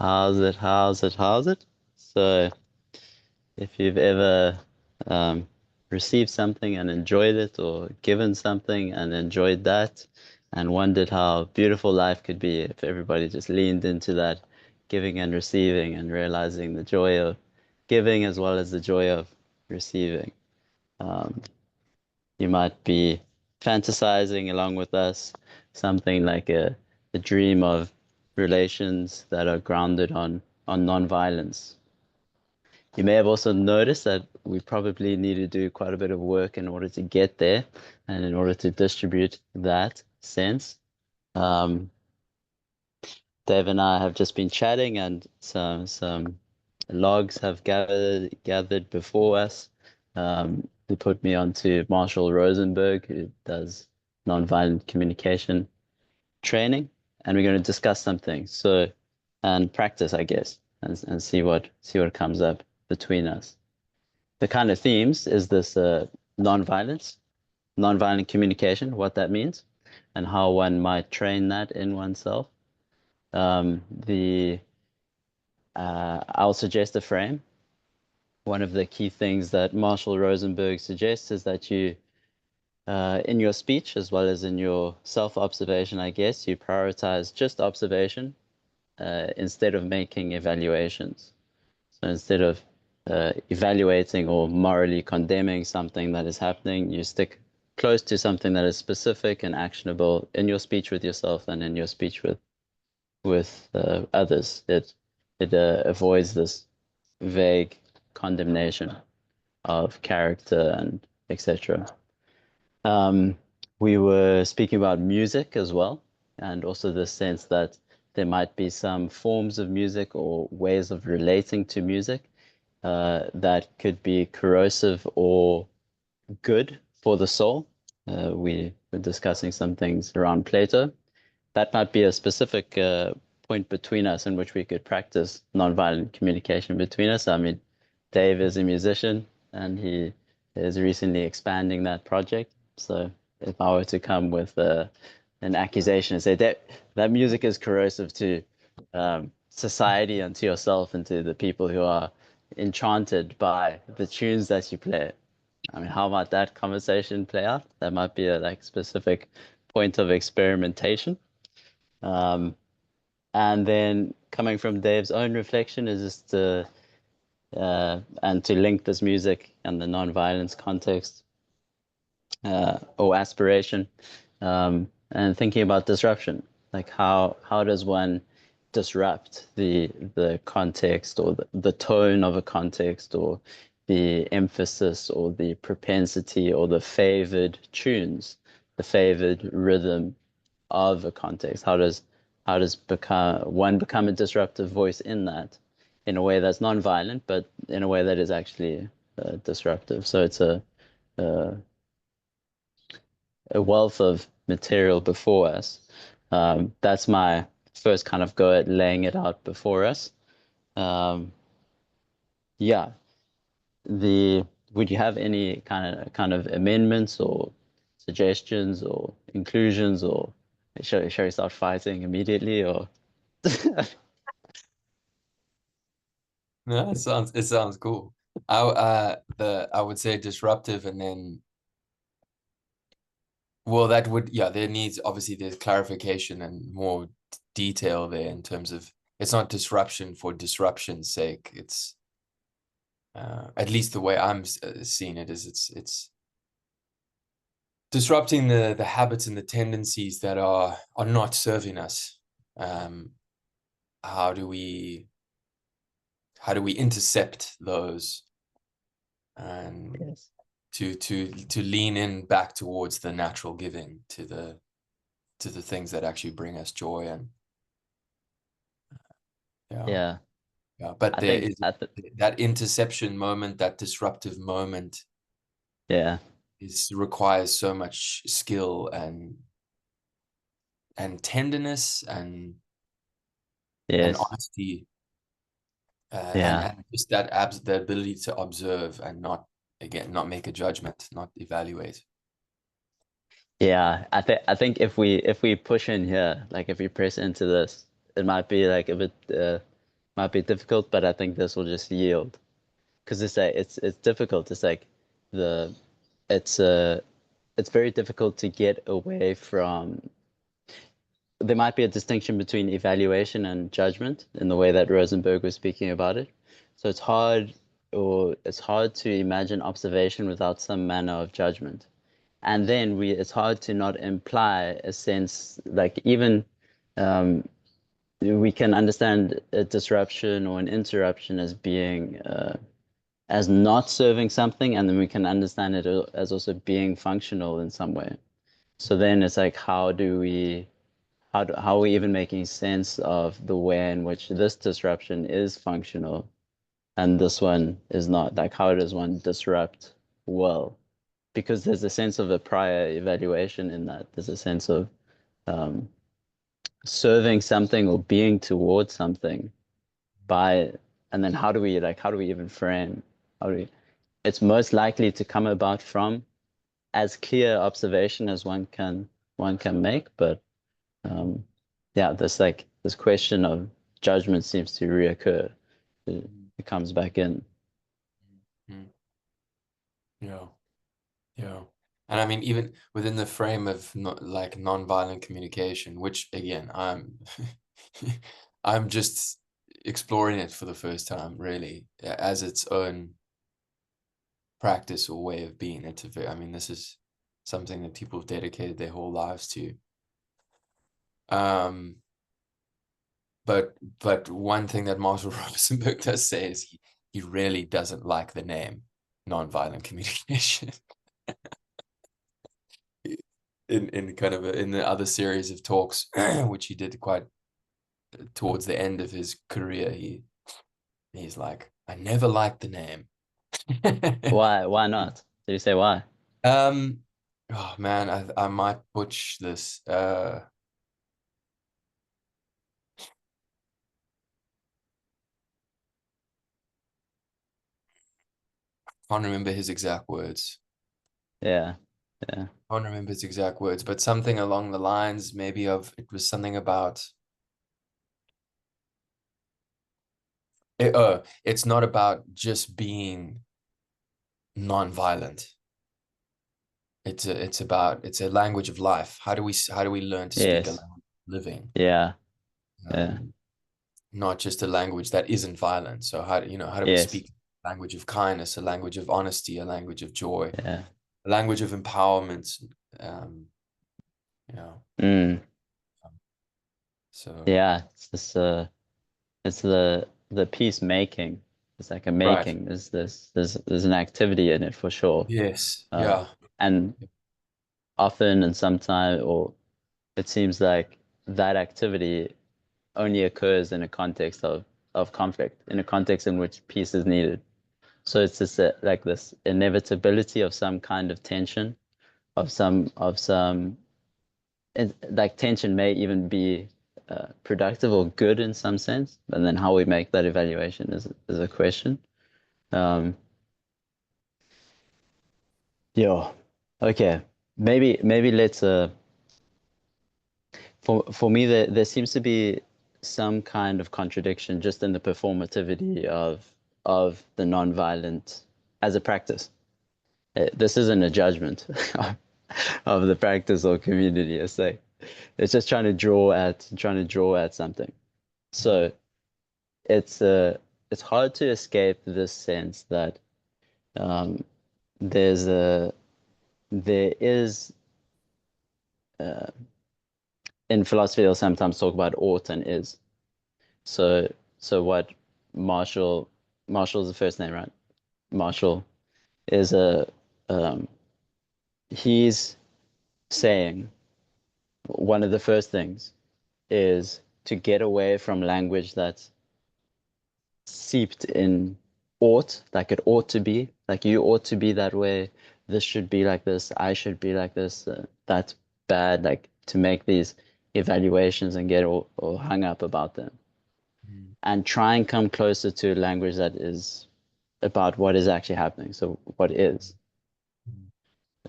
How's it? So, if you've ever um, received something and enjoyed it, or given something and enjoyed that, and wondered how beautiful life could be if everybody just leaned into that giving and receiving and realizing the joy of giving as well as the joy of receiving. Um, you might be fantasizing along with us something like a dream of relations that are grounded on non-violence. You may have also noticed that we probably need to do quite a bit of work in order to get there and in order to distribute that sense. Um, Dave and I have just been chatting, and some logs have gathered before us. They put me onto Marshall Rosenberg, who does nonviolent communication training, and we're going to discuss some things. So, and practice, I guess, and see what comes up between us. The kind of themes is this nonviolence, nonviolent communication, what that means, and how one might train that in oneself. The I'll suggest a frame. One of the key things that Marshall Rosenberg suggests is that you, in your speech as well as in your self-observation, I guess, you prioritize just observation instead of making evaluations. So instead of evaluating or morally condemning something that is happening, you stick close to something that is specific and actionable in your speech with yourself and in your speech with others. It avoids this vague condemnation of character and etc. Um, we were speaking about music as well, and also the sense that there might be some forms of music or ways of relating to music that could be corrosive or good for the soul. We were discussing some things around Plato. That might be a specific point between us in which we could practice nonviolent communication between us. I mean, Dave is a musician and he is recently expanding that project. So if I were to come with an accusation and say that music is corrosive to society and to yourself and to the people who are enchanted by the tunes that you play. I mean, how might that conversation play out? That might be a like specific point of experimentation. Um, and then coming from Dave's own reflection is just to and to link this music and the non-violence context or aspiration, and thinking about disruption, like how does one disrupt the context or the tone of a context or the emphasis or the propensity or the favored tunes, the favored rhythm of a context? How does become a disruptive voice in that, in a way that's non-violent, but in a way that is actually disruptive? So it's a a wealth of material before us. That's my first kind of go at laying it out before us. Um, yeah, the would you have any kind of amendments or suggestions or inclusions, or shall we start fighting immediately, or No, it sounds cool. I would say disruptive, and then well, that would, yeah, there needs, obviously there's clarification and more detail there in terms of it's not disruption for disruption's sake. It's at least the way I'm seeing it is it's disrupting the habits and the tendencies that are not serving us. Um, how do we intercept those and yes, to lean in back towards the natural giving, to the things that actually bring us joy? And yeah, yeah, yeah, but I there think is that interception moment, that disruptive moment yeah, is requires so much skill and tenderness and yes, honesty, yeah, and just that the ability to observe and not, again, not make a judgment, not evaluate. yeah. I think if we push in here, like if we press into this, it might be like a bit. might be difficult, but I think this will just yield because it's difficult. It's like the it's it's very difficult to get away from. There might be a distinction between evaluation and judgment in the way that Rosenberg was speaking about it. So it's hard to imagine observation without some manner of judgment. And then it's hard to not imply a sense, like even um, we can understand a disruption or an interruption as being as not serving something, and then we can understand it as also being functional in some way. So then it's like, how are we even making sense of the way in which this disruption is functional and this one is not? Like, how does one disrupt well? Because there's a sense of a prior evaluation in that. There's a sense of um, serving something or being towards something by, and then how do we even frame? How do we, it's most likely to come about from as clear observation as one can make, but um, yeah, this question of judgment seems to reoccur. It comes back in. Mm. Yeah, yeah. And I mean, even within the frame of not like nonviolent communication, which again, I'm just exploring it for the first time, really, as its own practice or way of being. I mean, this is something that people have dedicated their whole lives to. Um, but one thing that Marshall Rosenberg does say is he really doesn't like the name nonviolent communication. In kind of in the other series of talks, which he did quite towards the end of his career, he's like, I never liked the name. Why? Why not? Did you say why? um, oh man, I might butch this. Can't remember his exact words. Yeah, yeah, Can't remember his exact words, but something along the lines, maybe of it was something about it's not about just being non-violent. It's a language of life. How do we learn to speak a yes, language of living? yeah, yeah, Um, Not just a language that isn't violent. So how do we yes, speak a language of kindness, a language of honesty, a language of joy, yeah, a language of empowerment? Um, you know, mm, so yeah. It's the peacemaking. It's like a right. making. There's an activity in it for sure. Yes. Uh, Yeah. and often and sometimes, or it seems like that activity only occurs in a context of conflict, in a context in which peace is needed. So it's just like this inevitability of some kind of tension, of some like tension may even be productive or good in some sense, and then how we make that evaluation is a question. Um, yeah, okay, maybe let's for me there seems to be some kind of contradiction just in the performativity of the nonviolent as a practice. This isn't a judgment of the practice or community. It's just trying to draw at something. Mm, So it's hard to escape this sense that um, there's a there is in philosophy they'll sometimes talk about ought and is. So what Marshall Marshall's the first name, right? Marshall is a um, he's saying one of the first things is to get away from language that's seeped in ought, like it ought to be, like you ought to be that way, this should be like this, I should be like this, that's bad, like to make these evaluations and get all hung up about them. mm, And try and come closer to a language that is about what is actually happening. So what is. mm,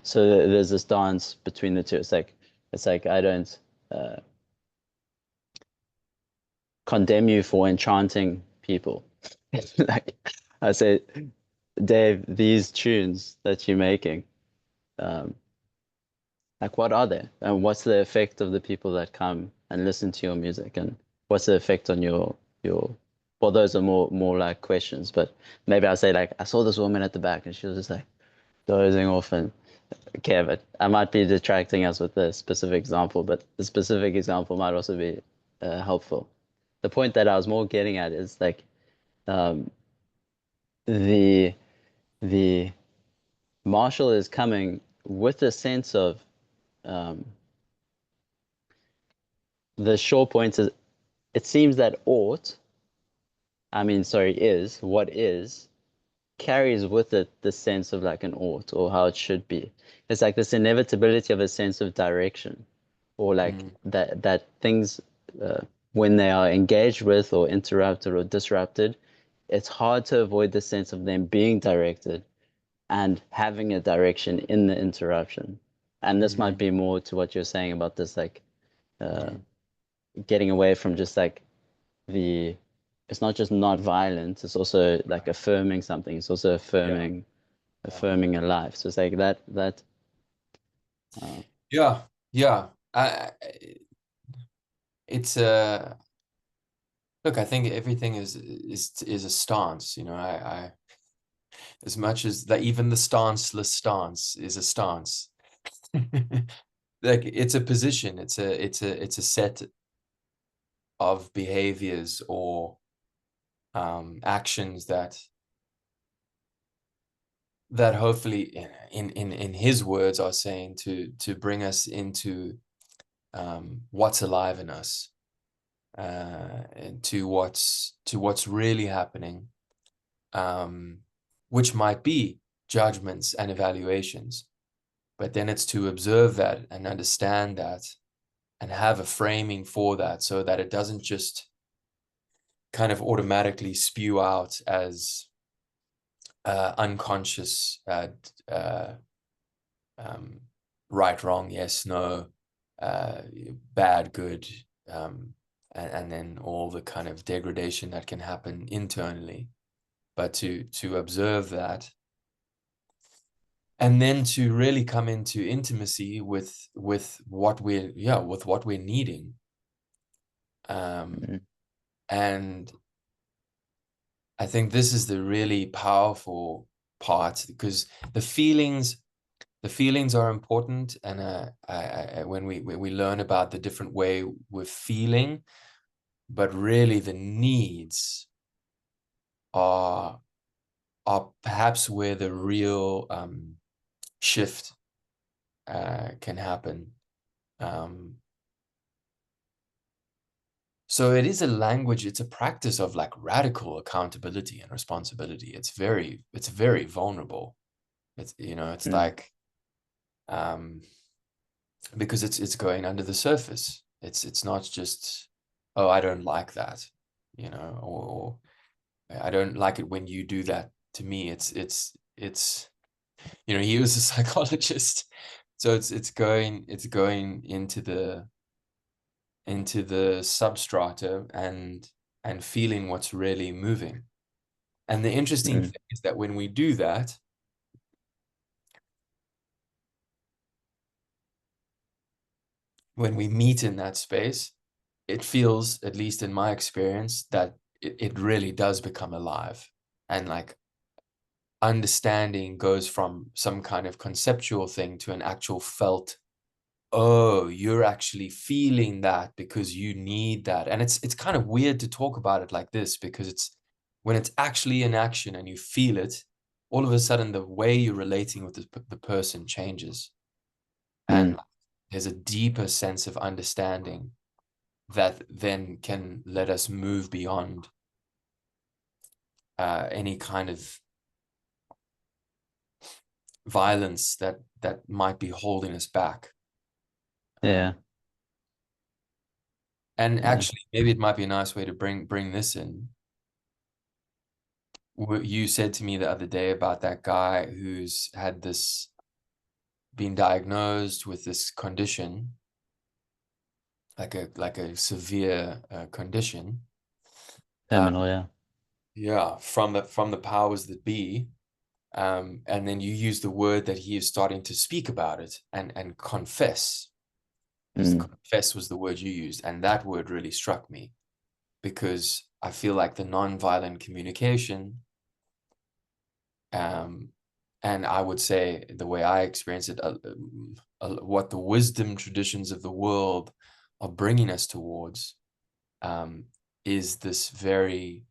So there's this dance between the two. It's like I don't uh, condemn you for enchanting people. Like I say, Dave, these tunes that you're making, um, like what are they? And what's the effect of the people that come and listen to your music? And what's the effect on your well, those are more like questions, but maybe I'll say like I saw this woman at the back and she was just like dozing off and okay, but I might be detracting us with the specific example, but the specific example might also be helpful. The point that I was more getting at is like um, the the Marshall is coming with a sense of um, the short point is it seems that is what is carries with it the sense of like an ought or how it should be. It's like this inevitability of a sense of direction, or like Mm, that things uh, when they are engaged with or interrupted or disrupted, it's hard to avoid the sense of them being directed and having a direction in the interruption. And this might mm, be more to what you're saying about this like uh, mm, getting away from just like the it's not just not violent, it's also like affirming something. It's also yeah, yeah, affirming a life. So it's like that uh, yeah, yeah. It's look, I think everything is a stance, you know. I as much as that, even the stanceless stance is a stance. Like it's a position, it's a set of behaviors or actions that hopefully in his words are saying to bring us into what's alive in us, and to what's really happening, um, which might be judgments and evaluations, but then it's to observe that and understand that and have a framing for that so that it doesn't just kind of automatically spew out as unconscious uh, um, right, wrong, yes, no, uh, bad, good, um, and then all the kind of degradation that can happen internally. But to observe that, and then to really come into intimacy with what we're needing, mm, and I think this is the really powerful part, because the feelings are important, and when we learn about the different way we're feeling, but really the needs are are perhaps where the real shift can happen. Um, so it is a language, it's a practice of like radical accountability and responsibility. It's very vulnerable. It's mm, like um, because it's going under the surface. It's not just, oh, I don't like that, or I don't like it when you do that to me. It's he was a psychologist, so it's going into the substrata and feeling what's really moving. And the interesting mm, thing is that when we do that, when we meet in that space, it feels, at least in my experience, that it really does become alive. And like understanding goes from some kind of conceptual thing to an actual felt, oh, you're actually feeling that because you need that. And it's kind of weird to talk about it like this, because it's when it's actually in action and you feel it, all of a sudden the way you're relating with the person changes. mm, And there's a deeper sense of understanding that then can let us move beyond any kind of violence that might be holding us back. yeah, And yeah, actually, maybe it might be a nice way to bring this in. You said to me the other day about that guy who's had this, been diagnosed with this condition, like a severe condition. terminal, yeah, Yeah, from the powers that be. And then you use the word that he is starting to speak about it and confess. Mm, Confess was the word you used, and that word really struck me because I feel like the non-violent communication, um, and I would say the way I experience it, what the wisdom traditions of the world are bringing us towards, um, is this very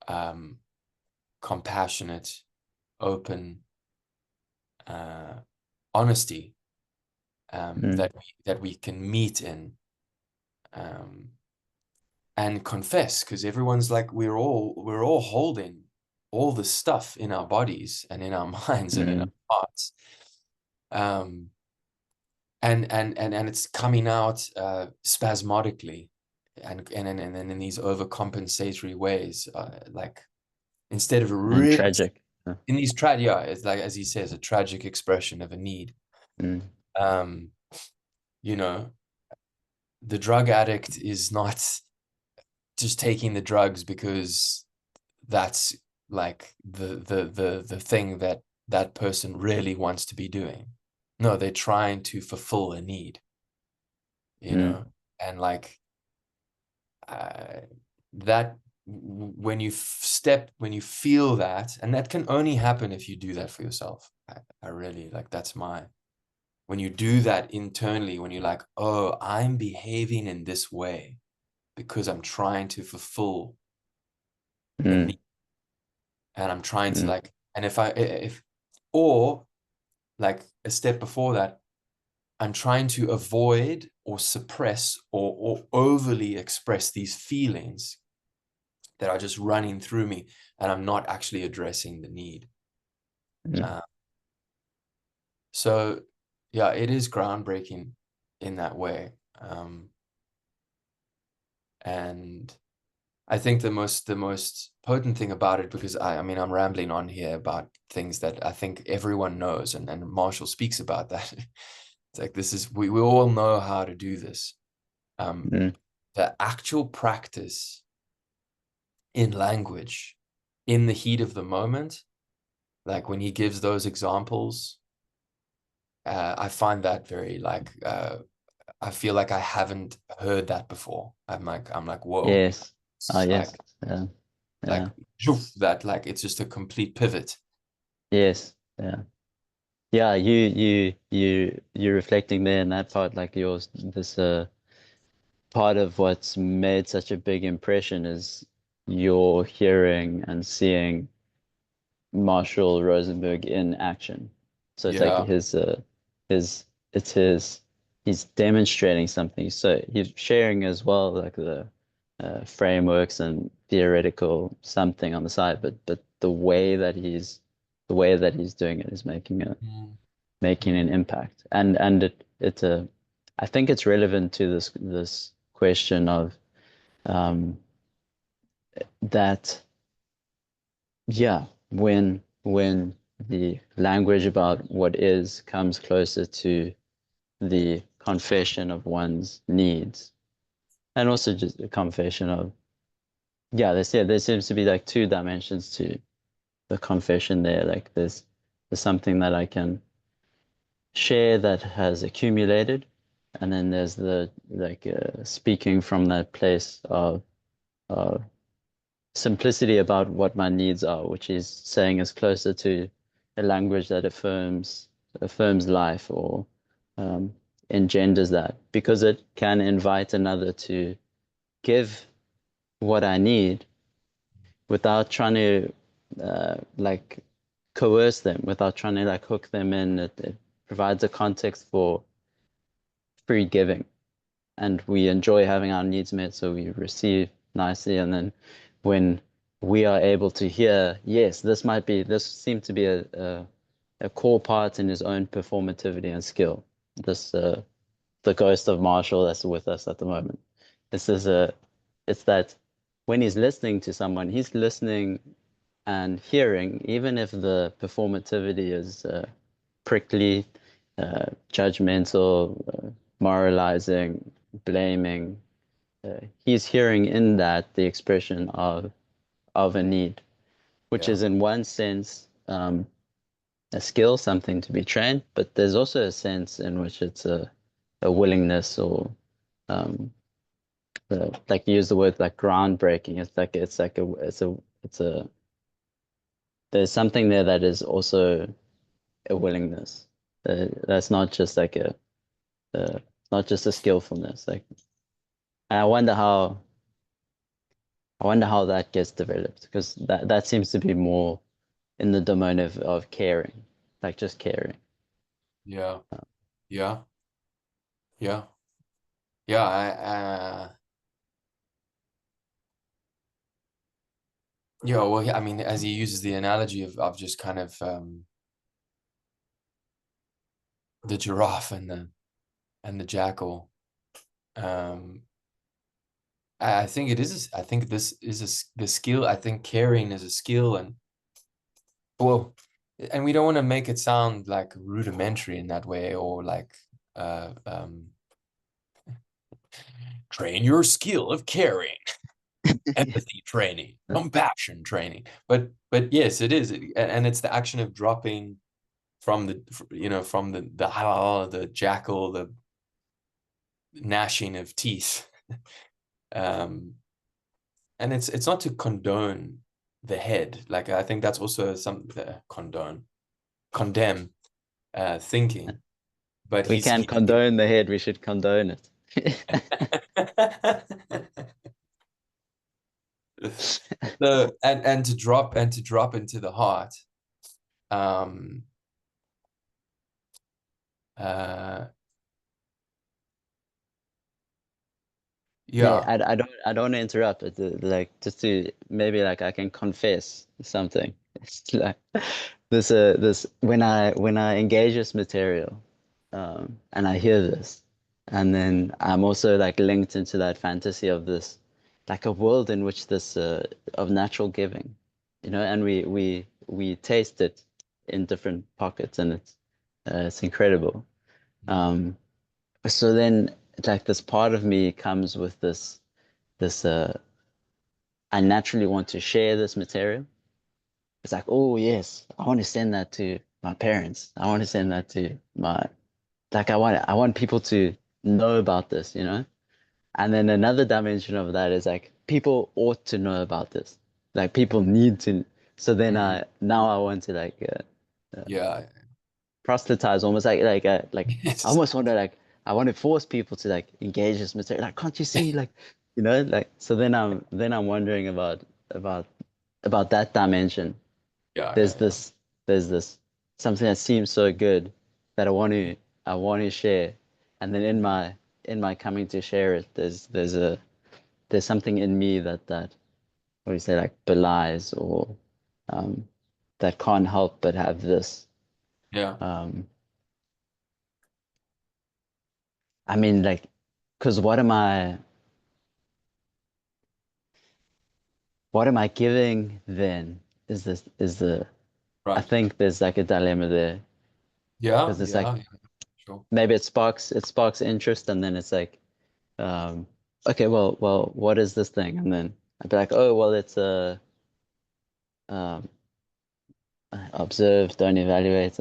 um, compassionate, open honesty, mm, that we can meet in, um, and confess, because everyone's like, we're all holding all the stuff in our bodies and in our minds and in our mm, hearts, um, and it's coming out spasmodically, and in these overcompensatory ways, like instead of and really tragic. in these trad yeah, it's like, as he says, a tragic expression of a need. Mm, um you know, the drug addict is not just taking the drugs because that's like the thing that that person really wants to be doing. No, they're trying to fulfill a need, you mm, know, and like uh, that when you when you feel that, and that can only happen if you do that for yourself. I really like, that's my, when you do that internally, when you're like, oh, I'm behaving in this way because I'm trying to fulfill a mm, need, and I'm trying to mm, like, and if or like a step before that, I'm trying to avoid or suppress or overly express these feelings that are just running through me, and I'm not actually addressing the need. mm, Uh, so yeah, it is groundbreaking in that way. And I think the most potent thing about it, because I mean, I'm rambling on here about things that I think everyone knows, and Marshall speaks about that. It's like, this is, we all know how to do this. Um, mm. the actual practice in language, in the heat of the moment, like when he gives those examples, I find that very like, I feel like I haven't heard that before. I'm like, whoa, Yes. Ah, yes. Yeah. like Yeah. that, like it's just a complete pivot. Yes. Yeah. Yeah. You're reflecting there in that part, like yours, this part of what's made such a big impression is your hearing and seeing Marshall Rosenberg in action. So it's like Yeah. his it's his he's demonstrating something. So he's sharing as well like the frameworks and theoretical something on the side, but the way that he's doing it is Mm, making mm. an impact. And it's a I think it's relevant to this question of um, that yeah, when the language about what is comes closer to the confession of one's needs, and also just a confession of yeah, there seems to be like two dimensions to the confession there. Like there's something that I can share that has accumulated, and then there's the like speaking from that place of simplicity about what my needs are, which is saying is closer to a language that affirms life or um, engenders that, because it can invite another to give what I need without trying to like coerce them, without trying to like hook them in. It provides a context for free giving, and we enjoy having our needs met, so we receive nicely. And then when we are able to hear, yes, this seemed to be a core part in his own performativity and skill. This the ghost of Marshall that's with us at the moment. This is a it's that when he's listening to someone, he's listening and hearing, even if the performativity is prickly, judgmental, moralizing, blaming. He's hearing in that the expression of a need, which Yeah. is in one sense a skill, something to be trained, but there's also a sense in which it's a willingness or um, like you use the word like groundbreaking. It's a there's something there that is also a willingness. That's not just like not just a skillfulness. Like, and I wonder how that gets developed because that seems to be more in the domain of caring, like just caring. Yeah. Yeah. Yeah. Yeah. Yeah. Well, I mean, as he uses the analogy of just kind of the giraffe and the jackal. Um, I think it is. I think this is the skill. I think caring is a skill, and well, and we don't want to make it sound like rudimentary in that way, or like uh, um, train your skill of caring, empathy training, compassion training. But yes, it is, and it's the action of dropping from from the jackal, the gnashing of teeth. um and it's not to condone the head. Like I think that's also some condemn thinking, but We he's can't he condone the head, we should condone it. the and to drop into the heart. um uh Yeah, yeah. I don't want to interrupt, but like just to maybe like I can confess something. It's like this when I engage this material, and I hear this, and then I'm also like linked into that fantasy of this, like a world in which this of natural giving, and we taste it in different pockets, and it's incredible. Um, so then like this part of me comes with this I naturally want to share this material. It's like, oh yes, I want to send that to my parents. I want to send that to my like I want people to know about this. And then another dimension of that is like people ought to know about this. Like people need to. So then Mhm. I want to like Yeah. proselytize almost like I Yes. almost want to like I want to force people to like engage this material. Like, can't you see? Like so then I'm wondering about about that dimension. Yeah, There's yeah, yeah. this there's this something that seems so good that I want to share. And then in my coming to share it, there's something in me that what do you say, like belies or um that can't help but have this. Yeah. Um I mean, like, because what am I giving then? Is the I Right. think there's like a dilemma there Yeah, because it's like yeah, yeah, sure. maybe it sparks interest and then it's like, um, okay, well, what is this thing? And then I'd be like, oh, well, it's um, observe, don't evaluate.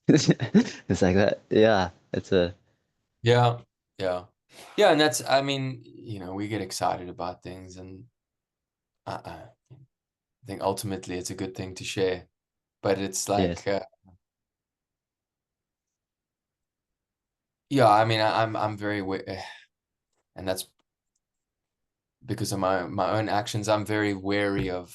It's like that. Yeah, it's a Yeah, yeah. Yeah, and that's, I mean, we get excited about things, and I think ultimately it's a good thing to share. But it's yes, like, yeah, I mean, I'm very, and that's because of my own actions. I'm very wary of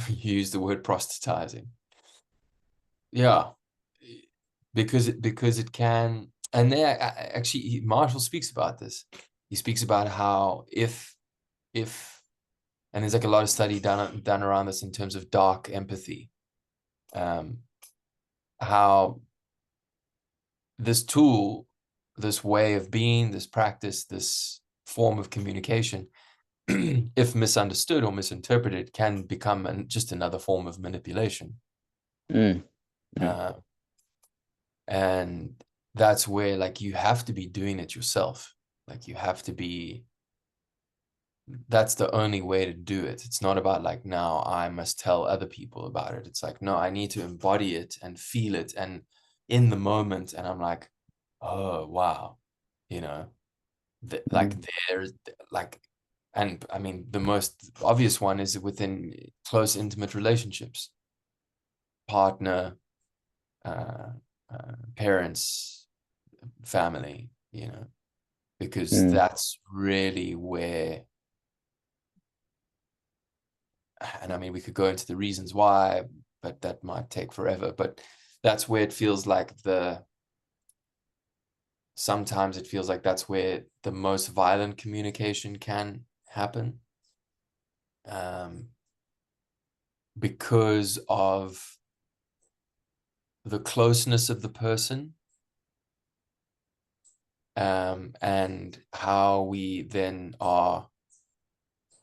use the word proselytizing. Yeah, because it can, and there actually Marshall speaks about this. He speaks about how if and there's like a lot of study done around this in terms of dark empathy. um how this tool, this way of being, this practice, this form of communication, if misunderstood or misinterpreted, can become just another form of manipulation. mm, mm, uh, and that's where like you have to be doing it yourself. Like you have to be, that's the only way to do it. It's not about like, now I must tell other people about it. It's like, no, I need to embody it and feel it and in the moment. And I'm like, oh, wow, you know, like Mm. there's like, and I mean, the most obvious one is within close, intimate relationships, partner, uh, parents, family, you know, because Mm. that's really where, and I mean, we could go into the reasons why, but that might take forever. But that's where it feels like sometimes it feels like that's where the most violent communication can happen. Um, because of the closeness of the person, and how we then are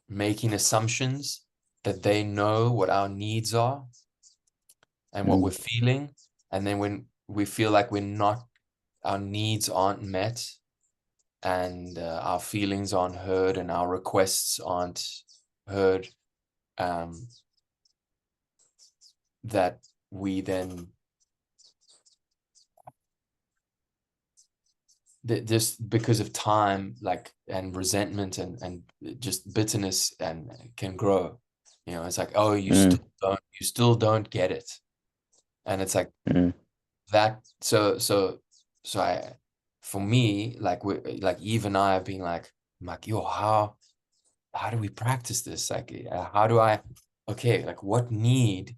making assumptions that they know what our needs are and what we're Mm. feeling. And then when we feel like we're not, our needs aren't met, and our feelings aren't heard and our requests aren't heard, um, that we then just because of time, like, and resentment and just bitterness and can grow. You know, it's like, oh, Mm. you still don't get it. And it's like Mm. that. So I, for me, like like Eve and I have been like, I'm like, yo, how do we practice this? Like, how do I, okay, like what need,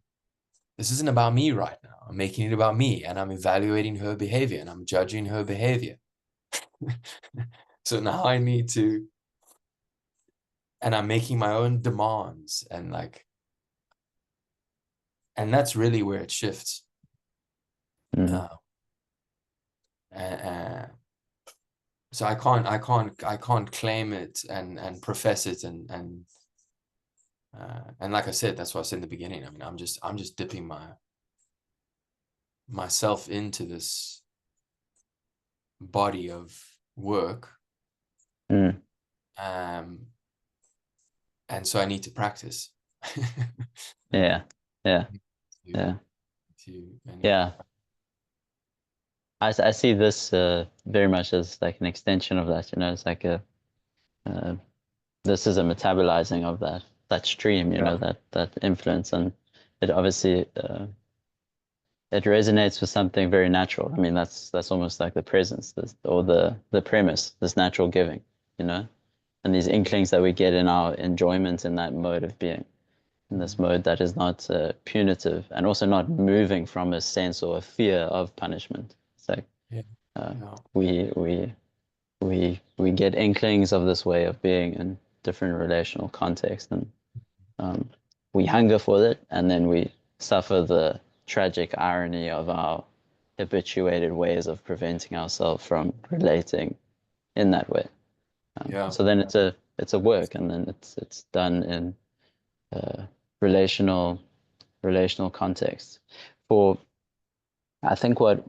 this isn't about me right now. I'm making it about me and I'm evaluating her behavior and I'm judging her behavior. So now I need to, and I'm making my own demands and like, and that's really where it shifts. Mm. Uh, uh, so I can't claim it and profess it and like I said, that's what I said in the beginning. I mean, I'm just dipping myself into this body of work, Mm. um, and so I need to practice. Yeah. Yeah. to, Yeah. anyway. Yeah. I see this very much as like an extension of that, you know, it's like uh, this is a metabolizing of that stream, you know, Yeah. that influence, and it obviously it resonates with something very natural. I mean, that's almost like the presence, this, or the premise, this natural giving, you know, and these inklings that we get in our enjoyment in that mode of being, in this Mhm. mode that is not punitive and also not moving from a sense or a fear of punishment. So Yeah. uh, Yeah. we we we get inklings of this way of being in different relational contexts, and um, we hunger for it, and then we suffer the tragic irony of our habituated ways of preventing ourselves from relating in that way. Yeah. So then it's a work, and then it's done in uh, relational relational context. For I think what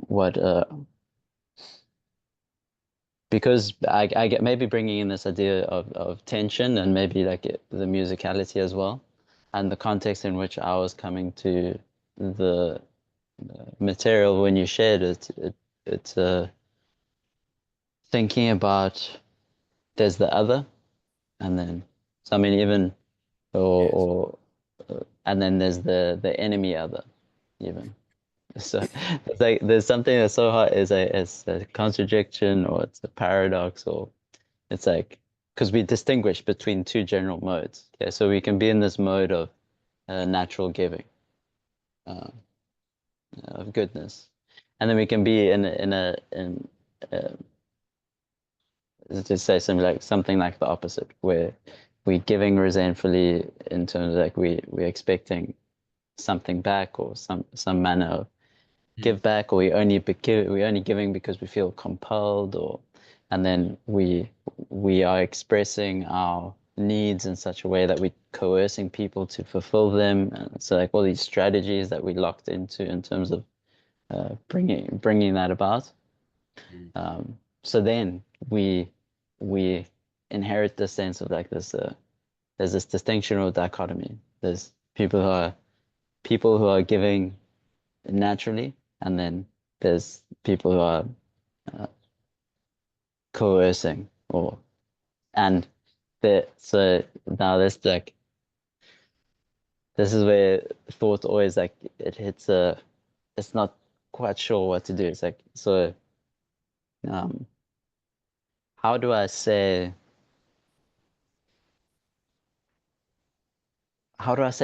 because I get maybe bringing in this idea of tension and maybe like the musicality as well, and the context in which I was coming to the material when you shared it, it's thinking about there's the other, and then so I mean even Yes. or and then there's the enemy other even. So it's like there's something that's so hard is a contradiction or it's a paradox or it's like because we distinguish between two general modes. Okay, so we can be in this mode of natural giving, uh, of goodness, and then we can be in uh, to say something like the opposite, where we're giving resentfully in terms of like we're expecting something back or some manner of Mm. give back, or we only giving because we feel compelled, or and then we are expressing our needs in such a way that we're coercing people to fulfill them, and so like all these strategies that we locked into in terms of bringing that about. Mm. So then we we inherit this sense of like this there's this distinction or dichotomy. There's people who are giving naturally, and then there's people who are uh, coercing or and so now this is where thought always like it hits a it's not quite sure what to do. It's like so um how do I say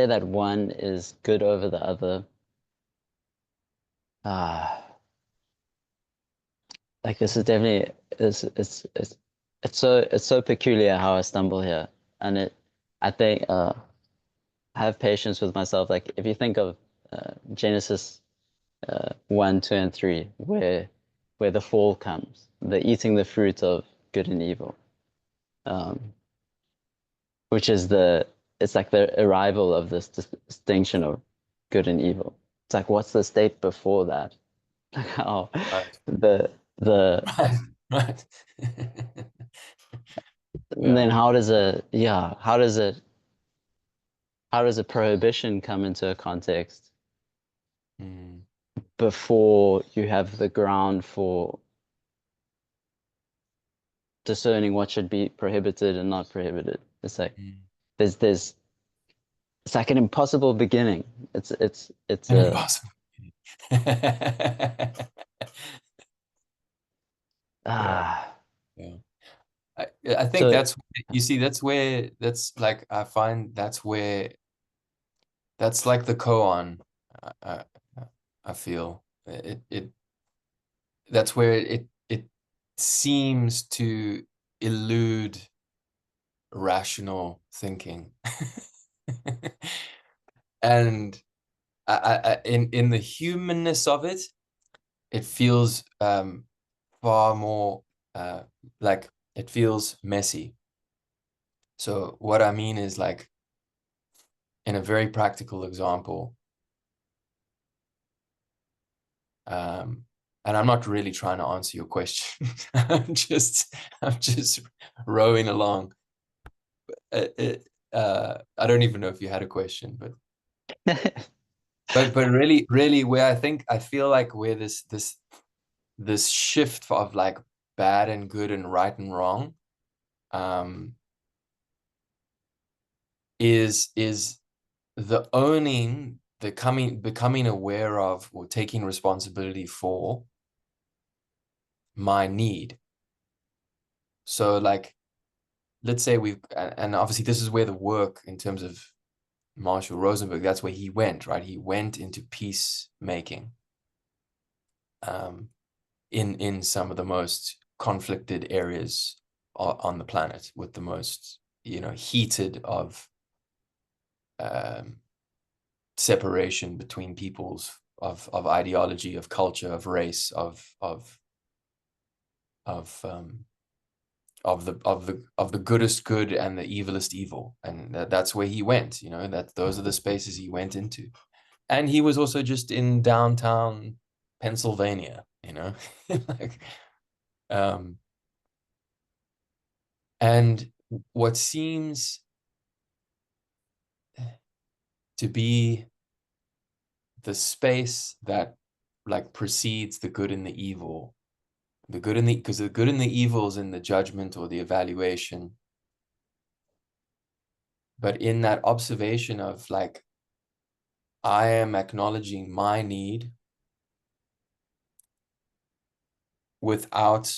that one is good over the other? Ah, like this is definitely it's so peculiar how I stumble here, and I think have patience with myself. Like if you think of Genesis 1, 2, and 3, where the fall comes, the eating the fruit of good and evil, um, which is it's like the arrival of this distinction of good and evil. It's like what's the state before that? Like how Right. the Right. Right. and Yeah. then how does a prohibition come into a context Mm. before you have the ground for discerning what should be prohibited and not prohibited? It's like Mm. there's it's like an impossible beginning. It's And a impossible. Yeah. ah Yeah. I think so that's, you see, that's where, that's like, I find that's like the koan. I, I, I feel that's where it seems to elude rational thinking. And in the humanness of it, it feels far more like it feels messy. So what I mean is, like, in a very practical example, um, and I'm not really trying to answer your question. I'm just rowing along. I don't even know if you had a question, but really, where I feel like where this shift of like bad and good and right and wrong um is the owning, the becoming aware of, or taking responsibility for my need. So like, let's say and obviously this is where the work in terms of Marshall Rosenberg, that's where he went, right? He went into peacemaking um, in some of the most conflicted areas on the planet, with the most, heated of um, separation between peoples, of ideology, of culture, of race, of of the goodest good and the evilest evil. And that's where he went, that those are the spaces he went into. And he was also just in downtown Pennsylvania, like, um and what seems to be the space that like precedes the good and the evil, because the good and the evil is in the judgment or the evaluation, but in that observation of like, I am acknowledging my need without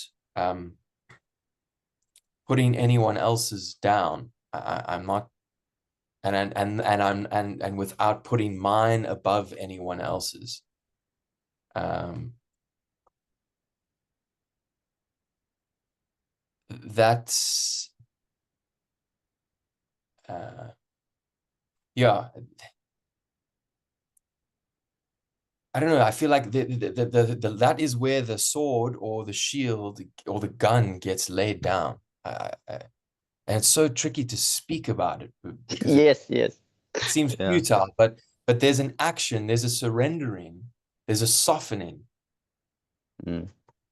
putting anyone else's down. I'm not, and without putting mine above anyone else's. Um, that's yeah. I don't know. I feel like that is where the sword or the shield or the gun gets laid down. And it's so tricky to speak about it because yes, yes. it seems Yeah. futile, but there's an action, there's a surrendering, there's a softening Mm.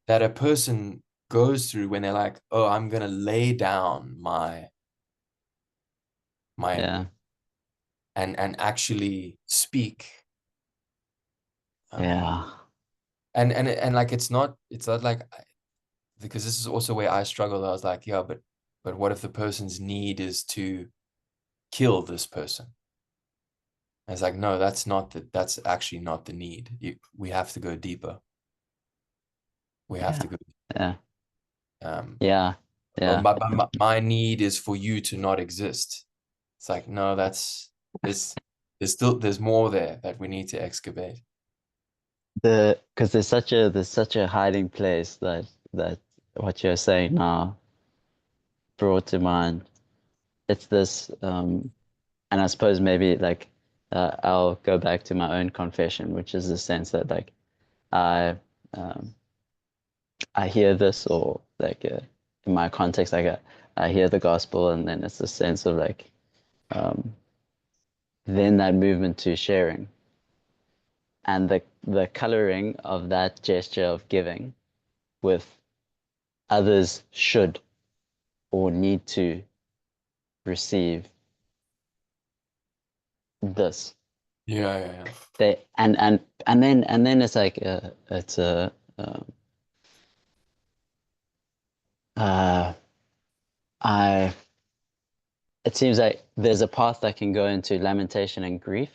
that a person goes through when they're like, oh, I'm gonna lay down my Yeah. and actually speak. Um, Yeah. and like it's not like, because this is also where I struggle. I was like, yeah, but what if the person's need is to kill this person? And it's like, no, that's actually not the need. We have to go deeper. We have Yeah. to go. Yeah. Um, Yeah. oh, Yeah. my need is for you to not exist. It's like, no, there's there's more there that we need to excavate. Because there's such a hiding place that what you're saying now brought to mind. It's this and I suppose maybe like I'll go back to my own confession, which is the sense that like I um I hear this, or like in my context, like I hear the gospel, and then it's a sense of like um then that movement to sharing, and the coloring of that gesture of giving with others should or need to receive this. Yeah, yeah, yeah. They and then it's like it's a uh, I it seems like there's a path that can go into lamentation and grief,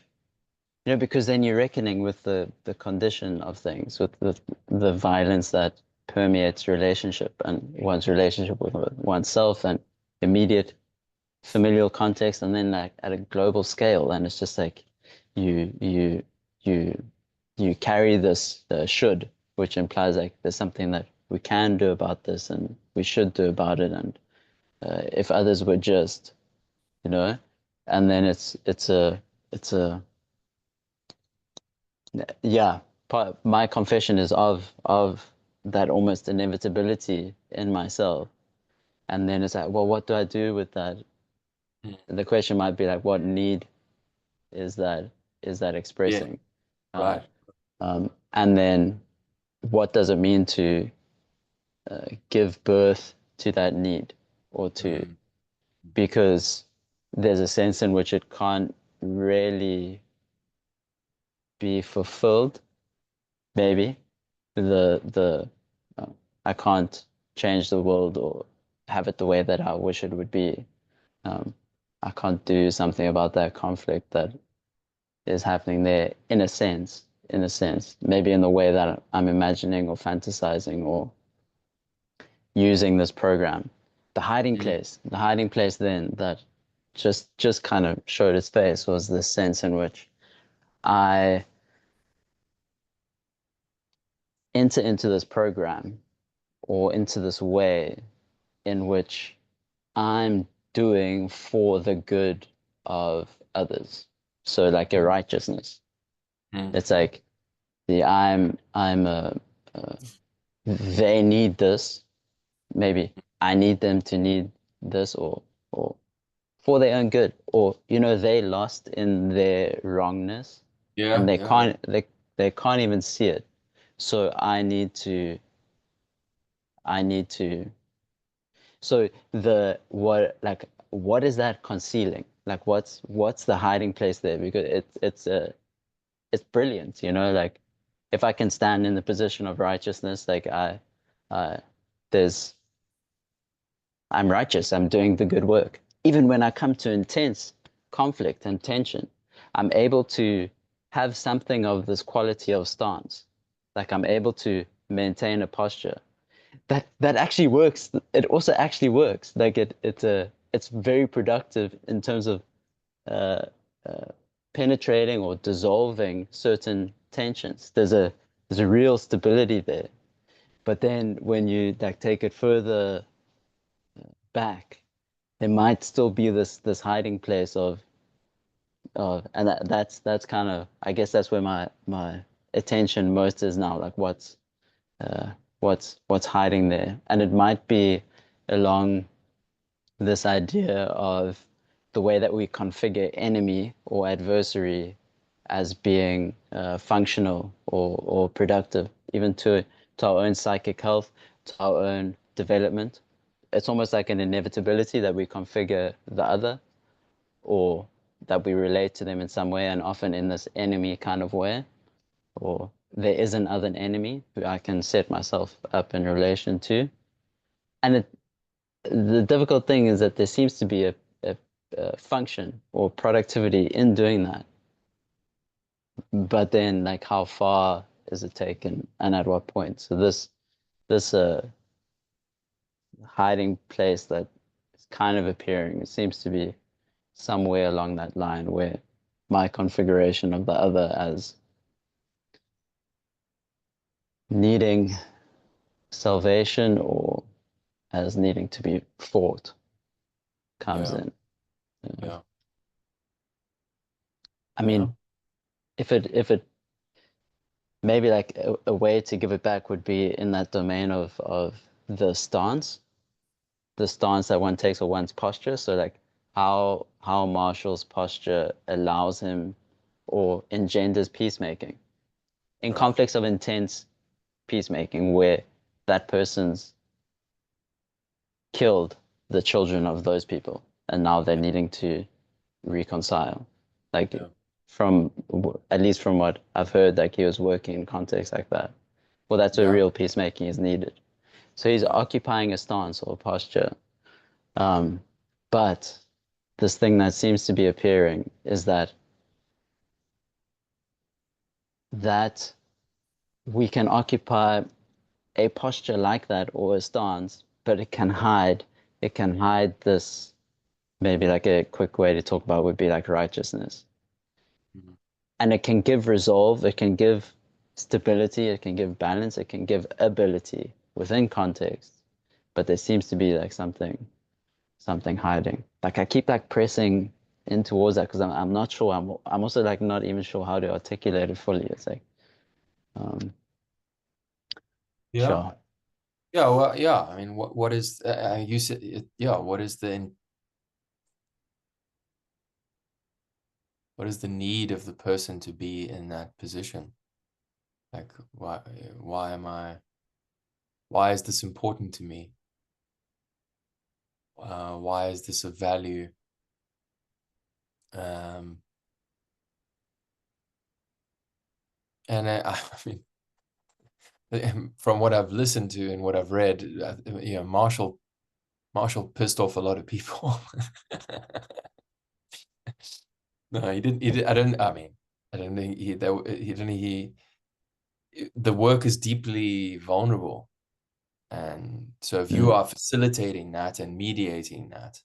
you know, because then you're reckoning with the condition of things, with the violence that permeates relationship and one's relationship with oneself and immediate familial context, and then like at a global scale. And it's just like you you you you carry this should, which implies like there's something that we can do about this and we should do about it, and if others would just, you know, and then it's a yeah. My confession is of that almost inevitability in myself, and then it's like, well, what do I do with that? Mm. And the question might be like, what need is that Yeah, expressing? Uh, right. and then what does it mean to give birth to that need, or to, Mm. because there's a sense in which it can't really be fulfilled, maybe. The uh, I can't change the world or have it the way that I wish it would be. Um, I can't do something about that conflict that is happening there, in a sense, maybe in the way that I'm imagining or fantasizing or using this program. Mm. The hiding place then that just kind of showed its face was the sense in which I enter into this program or into this way in which I'm doing for the good of others. So like a righteousness. Mm. It's like I'm a they need this. Maybe I need them to need this, or for their own good, or you know, they lost in their wrongness and Yeah, yeah, yeah. they can't even see it. So I need to so the what is that concealing? Like what's the hiding place there? Because it's brilliant, you know, like if I can stand in the position of righteousness, like I there's I'm righteous, I'm doing the good work. Even when I come to intense conflict and tension, I'm able to have something of this quality of stance. Like I'm able to maintain a posture that actually works. It also actually works. Like it's very productive in terms of uh, uh, penetrating or dissolving certain tensions. There's a real stability there. But then when you like take it further back, there might still be this hiding place of and that's kind of, I guess that's where my attention most is now, like uh what's hiding there. And it might be along this idea of the way that we configure enemy or adversary as being functional or productive, even to our own psychic health. to our own development. It's almost like an inevitability that we configure the other, or that we relate to them in some way, and often in this enemy kind of way, or there is another enemy who I can set myself up in relation to. And the difficult thing is that there seems to be a function or productivity in doing that. But then, like, how far is it taken and at what point? So this hiding place that is kind of appearing, it seems to be somewhere along that line where my configuration of the other as needing salvation or as needing to be fought comes Yeah. in. Yeah. I Yeah. mean, if it maybe like a way to give it back would be in that domain of the stance that one takes or one's posture. So like how Marshall's posture allows him or engenders peacemaking in Right. conflicts of intense peacemaking where that person's killed the children of those people and now they're Yeah. needing to reconcile. Like Yeah. from at least from what I've heard, like he was working in contexts like that. Well, that's where Yeah. real peacemaking is needed. So he's Yeah. occupying a stance or posture. Um, but this thing that seems to be appearing is that we can occupy a posture like that or a stance, but it can hide this. Maybe like a quick way to talk about would be like righteousness. Mhm. And it can give resolve, it can give stability, it can give balance, it can give ability within context. But there seems to be like something hiding. Like I keep like pressing in towards that because I'm not sure. I'm also like not even sure how to articulate it fully. It's like um Yeah. sure. Yeah. Well, yeah. I mean, what is you said? Yeah. What is the need of the person to be in that position? Like, why am I? Why is this important to me? Why is this of value? Um, and I mean, from what I've listened to and what I've read, Marshall pissed off a lot of people. No, he didn't. He did, I don't. I mean, I don't think he. That he didn't. He. The work is deeply vulnerable, and so if you Mm, are facilitating that and mediating that,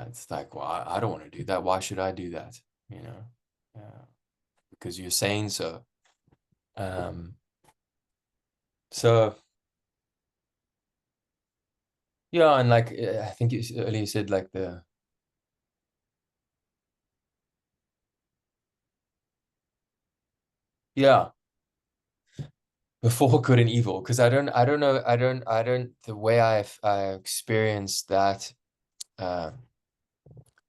it's like, well, I don't want to do that. Why should I do that? You know, because you're saying so. Um. So yeah, and like I think you earlier said like the yeah before good and evil, because I don't the way I experienced that, uh,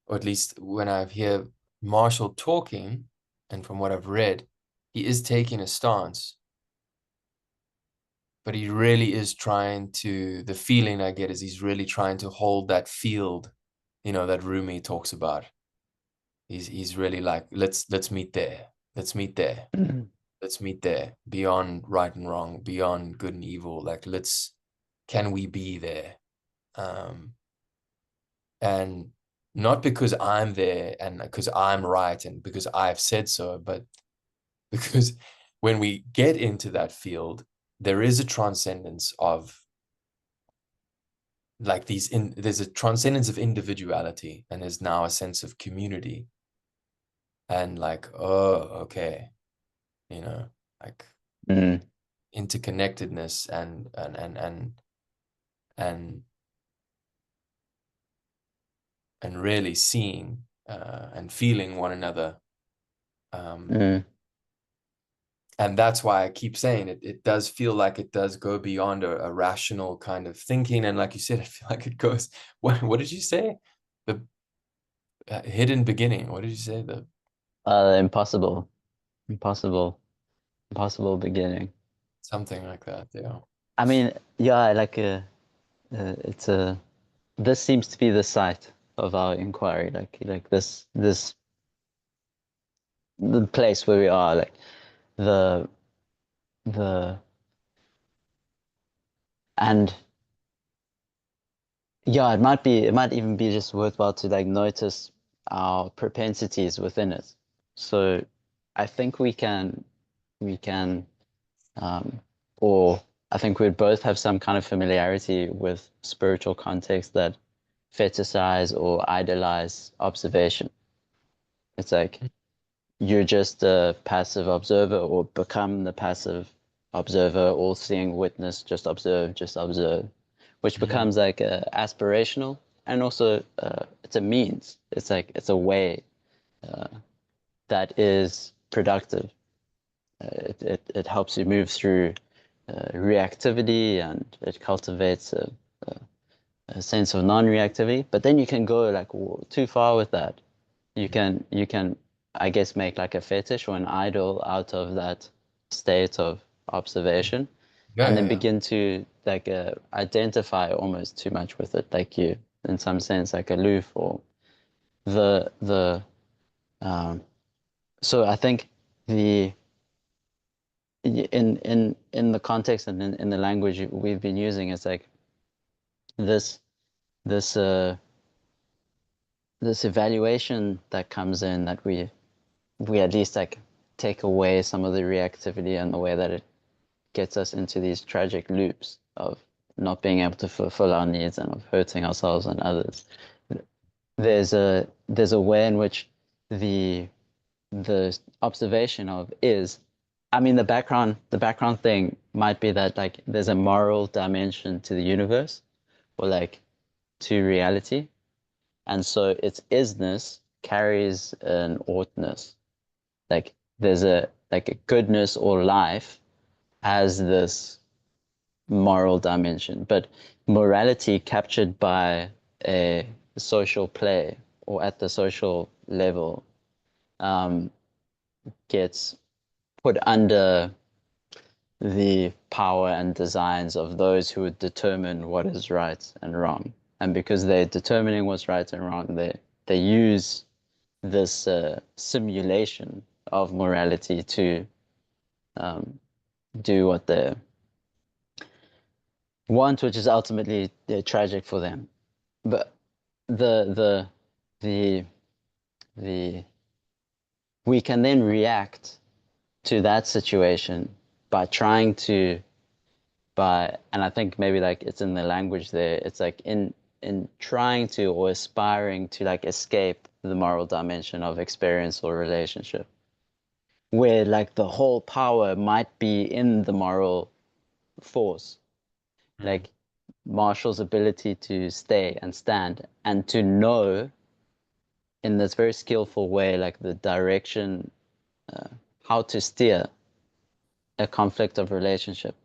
or at least when I hear Marshall talking, and from what I've read, he is taking a stance, but he really is trying to. The feeling I get is he's really trying to hold that field, that Rumi talks about. He's really like, let's meet there, let's meet there, mm, let's meet there, beyond right and wrong, beyond good and evil. Like, can we be there? Um, and not because I'm there and because I'm right and because I've said so, but because when we get into that field, there is a transcendence of like there's a transcendence of individuality, and there's now a sense of community, and like, oh, okay, you know, like mm, interconnectedness and and really seeing and feeling one another. Um, mm, and that's why I keep saying it does feel like it does go beyond a rational kind of thinking. And like you said, I feel like it goes, what did you say? The hidden beginning. What did you say? The impossible, impossible, impossible beginning. something like that. Yeah. I mean, yeah, like it's a this seems to be the site of our inquiry, like this the place where we are, like the the and yeah, it might even be just worthwhile to like notice our propensities within it. So I think we can um or I think we'd both have some kind of familiarity with spiritual contexts that fetishize or idolize observation. It's like you're just a passive observer or become the passive observer, all seeing witness, just observe, which Mm, becomes like aspirational and also it's a means. It's like it's a way that is productive. It helps you move through reactivity and it cultivates a sense of non-reactivity. But then you can go like too far with that. You can I guess make like a fetish or an idol out of that state of observation yeah, and yeah, then yeah. begin to like identify almost too much with it, like you in some sense like aloof or the so I think the in the context and in the language we've been using, it's like this this this evaluation that comes in that we at least like take away some of the reactivity and the way that it gets us into these tragic loops of not being able to fulfill our needs and of hurting ourselves and others. There's a way in which the the observation of is, I mean, the background thing might be that like there's a moral dimension to the universe or like to reality, and so its isness carries an oughtness. Like there's a like a goodness or life has this moral dimension, but morality captured by a social play or at the social level um, gets put under the power and designs of those who would determine what is right and wrong. And because they're determining what's right and wrong, they use this simulation of morality to um, do what they want, which is ultimately tragic for them. But the the the the we can then react to that situation by trying to and I think maybe like it's in the language there. It's like in trying to or aspiring to like escape the moral dimension of experience or relationship, where like the whole power might be in the moral force, Mm, like Marshall's ability to stay and stand and to know in this very skillful way, like the direction, how to steer a conflict of relationship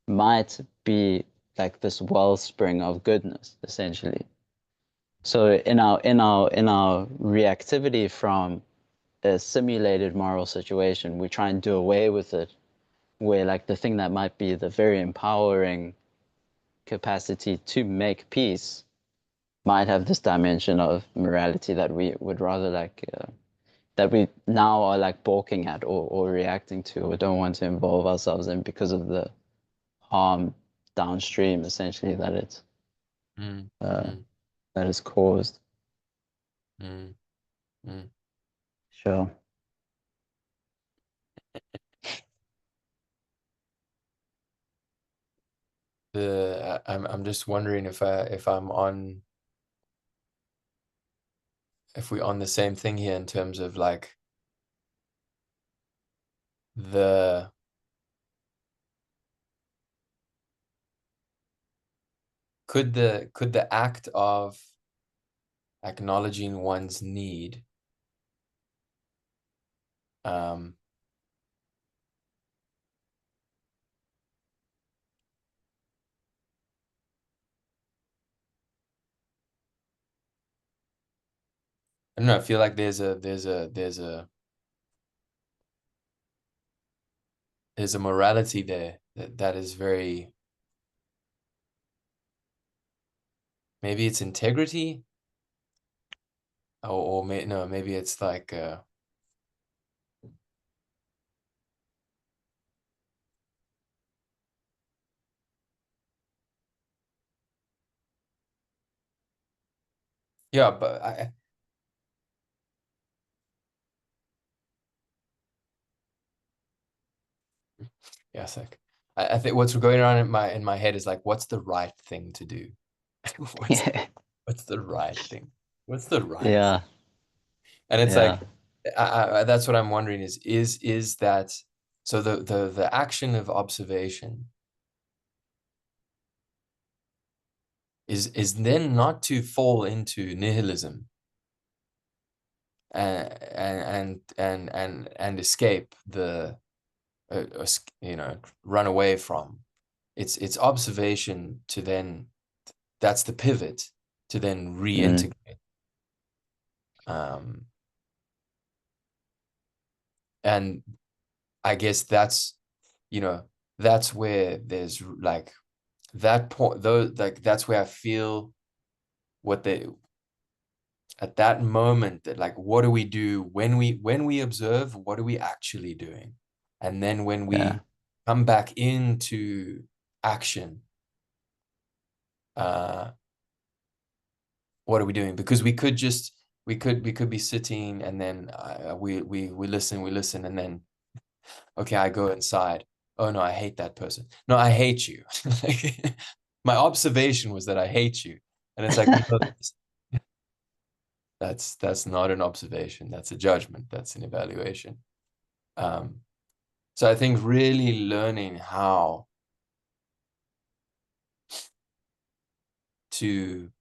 might be like this wellspring of goodness, essentially. So in our reactivity from a simulated moral situation, we try and do away with it, where like the thing that might be the very empowering capacity to make peace might have this dimension of morality that we would rather like that we now are like balking at or reacting to or don't want to involve ourselves in because of the harm downstream essentially mm, uh, mm, that is caused. mm, mm. Sure. I'm just wondering if I'm on if we on the same thing here in terms of like the could the act of acknowledging one's need um I don't know, I feel like there's a morality there that is very maybe it's integrity, or no, maybe it's like yeah, but yes, like I think what's going on in my head is like, what's the right thing to do? What's Yeah. what's the right thing? What's the right thing? Yeah. And it's Yeah. like, that's what I'm wondering is that, so the action of observation is then not to fall into nihilism and escape the you know, run away from. It's observation to then, that's the pivot to then Mm. reintegrate. And I guess that's, you know, that's where there's like that point though, like that's where I feel what they, at that moment, that like, what do we do when we observe, what are we actually doing? And then when Yeah. we come back into action, uh what are we doing? Because we could just, we could be sitting, and then we listen, and then, okay, I go inside. Oh no, I hate that person. No, I hate you. Like, my observation was that I hate you. And it's like, no, that's not an observation. That's a judgment. That's an evaluation. Um, so I think really learning how to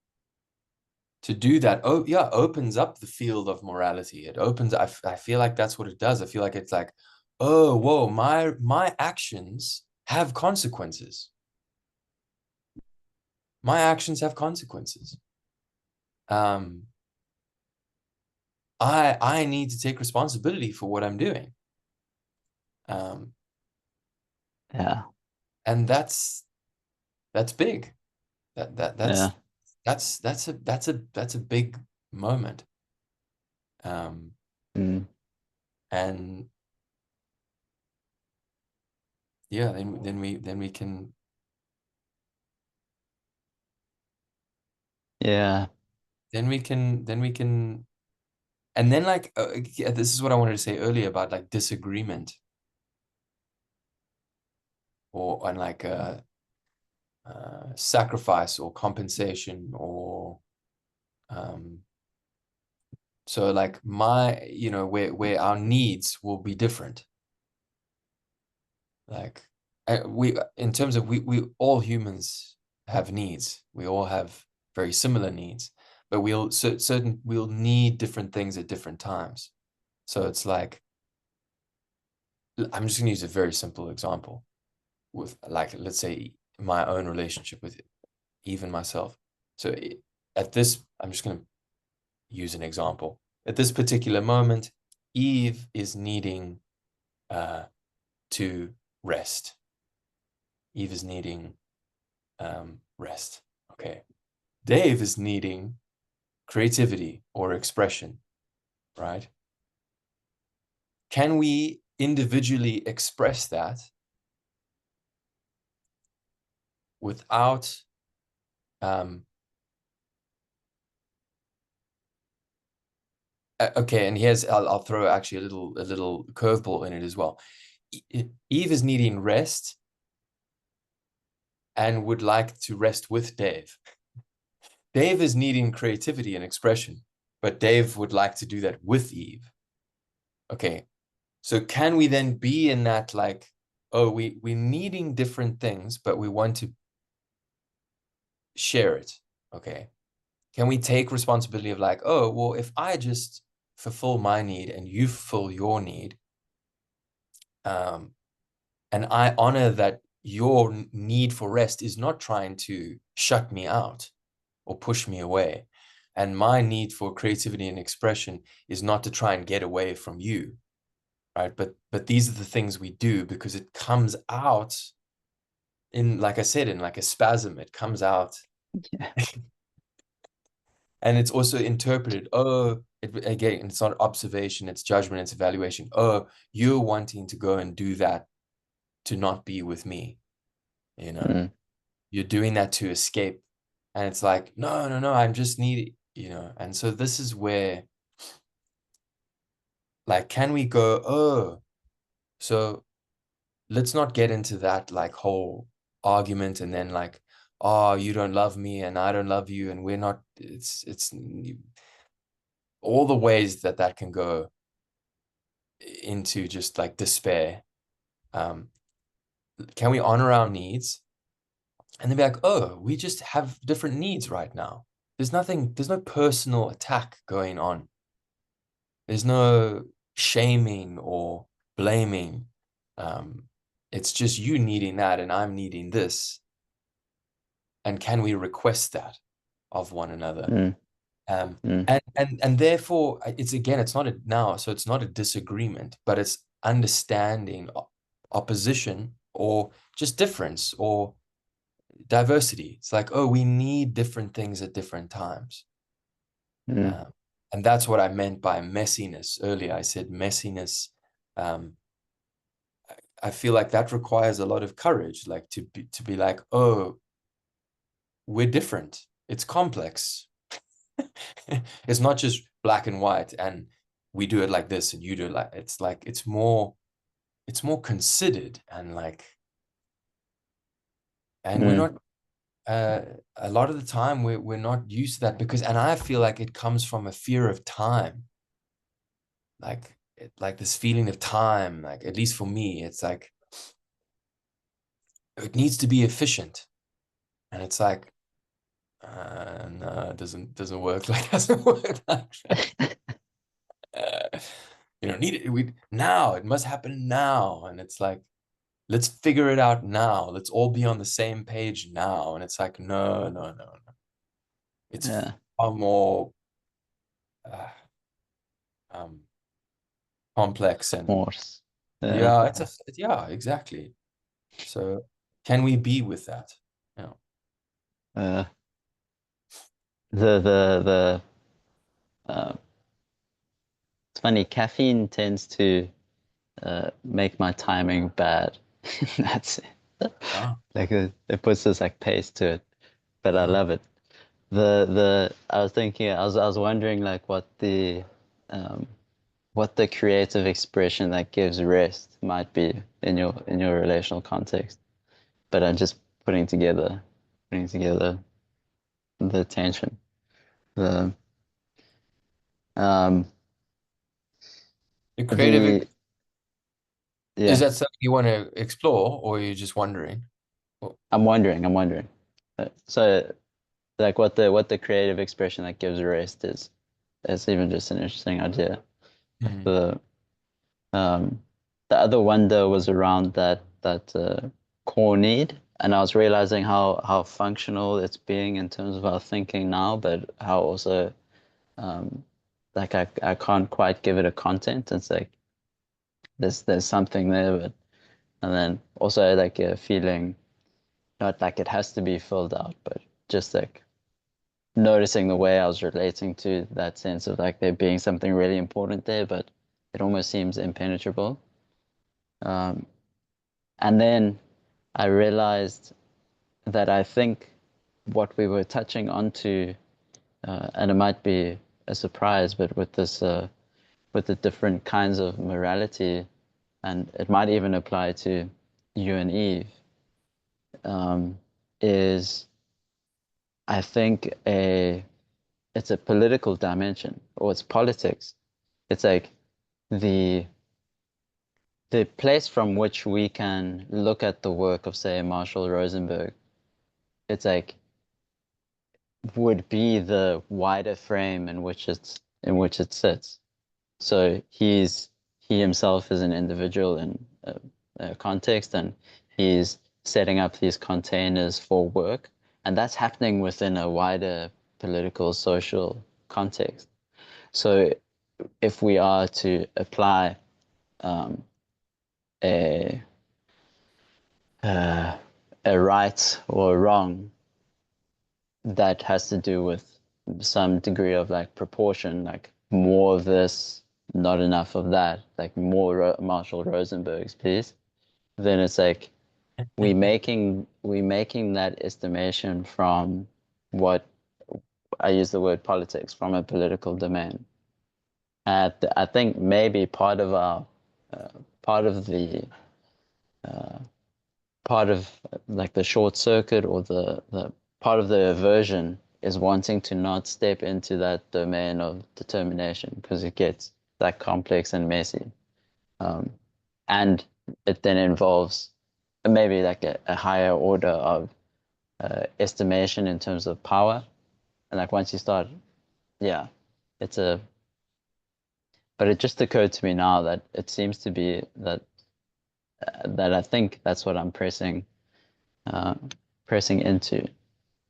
do that, oh yeah, opens up the field of morality. It opens, I feel like that's what it does. I feel like it's like, oh, whoa, my actions have consequences. My actions have consequences. Um, I need to take responsibility for what I'm doing. Um, Yeah. and that's big. Yeah. That's a big moment. Um, Mm. and yeah, then we can, Yeah. then we can, and then like, yeah, this is what I wanted to say earlier about like disagreement, or and like sacrifice or compensation, or um, so like my, you know, where our needs will be different. Like, we, in terms of, we all humans have needs. We all have very similar needs, but we'll need different things at different times. So it's like, I'm just gonna use a very simple example with, like, let's say my own relationship with Eve and myself. So at this, I'm just gonna use an example. At this particular moment, Eve is needing to rest. Eve is needing rest. Okay. Dave is needing creativity or expression, right? Can we individually express that without okay, and here's, I'll throw actually a little curveball in it as well. Eve is needing rest and would like to rest with Dave. Dave is needing creativity and expression, but Dave would like to do that with Eve. Okay, so can we then be in that, like, oh, we're needing different things, but we want to share it. Okay, can we take responsibility of like, oh, well, if I just fulfill my need and you fulfill your need, and I honor that your need for rest is not trying to shut me out or push me away, and my need for creativity and expression is not to try and get away from you, right? But these are the things we do because it comes out in, like I said, in like a spasm. It comes out Yeah. And it's also interpreted, oh, again, it's not observation, it's judgment, it's evaluation. Oh, you're wanting to go and do that to not be with me, you know, mm, you're doing that to escape. And it's like, no, no, no, I'm just needy, you know. And so this is where, like, can we go, oh, so let's not get into that like whole argument and then like, oh, you don't love me and I don't love you and we're not, it's all the ways that that can go into just like despair. Um, can we honor our needs and then be like, oh, we just have different needs right now. There's no personal attack going on. There's no shaming or blaming. Um, it's just you needing that and I'm needing this. And can we request that of one another? mm, Um, mm, and therefore it's again, it's not a now, so it's not a disagreement, but it's understanding opposition or just difference or diversity. It's like, oh, we need different things at different times. mm, Um, and that's what I meant by messiness earlier. I said messiness. Um, I feel like that requires a lot of courage, like to be like, oh, we're different. It's complex. It's not just black and white, and we do it like this, and you do it like it's more considered and like, and we're mm, not uh, a lot of the time we're not used to that because, and I feel like it comes from a fear of time, like this feeling of time, like at least for me, it's like it needs to be efficient, and it's like no, it doesn't work like doesn't work like that. Uh, need it we now, it must happen now, and it's like let's figure it out now. Let's all be on the same page now. And it's like, no, no, no, no. It's yeah, far more uh, um, complex and Morse. Yeah. yeah, yeah, exactly. So can we be with that? Yeah. Uh, the it's funny, caffeine tends to make my timing bad. That's it. Ah, Like it puts this like pace to it, but I uh-huh. love it. I was thinking, I was wondering like um, what the creative expression that gives rest might be in your relational context. But I'm just putting together the tension. The um The creative, the is yeah, that something you want to explore or are you just wondering? Well, I'm wondering. So like what the creative expression that gives rest is. It's even just an interesting idea. mhm. The um the other wonder was around that core need, and I was realizing how functional it's being in terms of our thinking now, but how also um like I can't quite give it a content. It's like there's something there, but and then also like a feeling not like it has to be filled out, but just like noticing the way I was relating to that sense of like there being something really important there, but it almost seems impenetrable. Um, and then I realized that I think what we were touching onto, and it might be a surprise, but with the different kinds of morality, and it might even apply to you and Eve, um, is I think it's a political dimension or it's politics. It's like the the place from which we can look at the work of, say, Marshall Rosenberg. It's like would be the wider frame in which it sits. So he himself is an individual in a context, and he's setting up these containers for work, and that's happening within a wider political social context. So if we are to apply um, a uh, a right or wrong that has to do with some degree of like proportion, like more of this, not enough of that, like more Marshall Rosenbergs, please. Then it's like we making that estimation from what I use the word politics from a political domain. I think maybe part of our uh, part of the part of like the short circuit or the part of the aversion is wanting to not step into that domain of determination because it gets that complex and messy. Um, and it then involves maybe like a higher order of estimation in terms of power. And like once you start, yeah, it's a, but it just occurred to me now that it seems to be that I think that's what I'm uh, pressing into.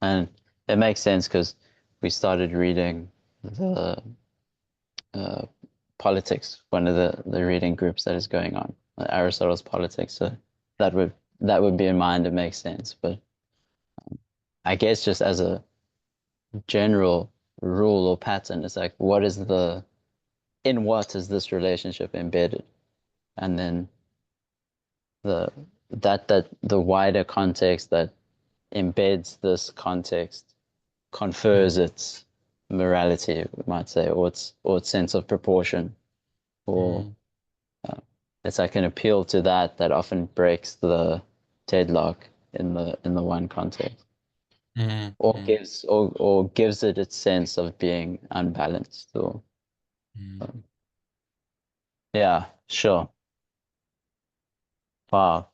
And it makes sense because we started reading the uh, politics, one of the reading groups that is going on, Aristotle's Politics. So that would that would be in mind. It makes sense. But I guess just as a general rule or pattern, it's like what is the in what is this relationship embedded? And then the that the wider context that embeds this context confers its morality, we might say, or its sense of proportion, or Mm, uh, it's like an appeal to that often breaks the deadlock in the one context, mm, or mm, gives it its sense of being unbalanced. Or mm. um, yeah, sure. Wow,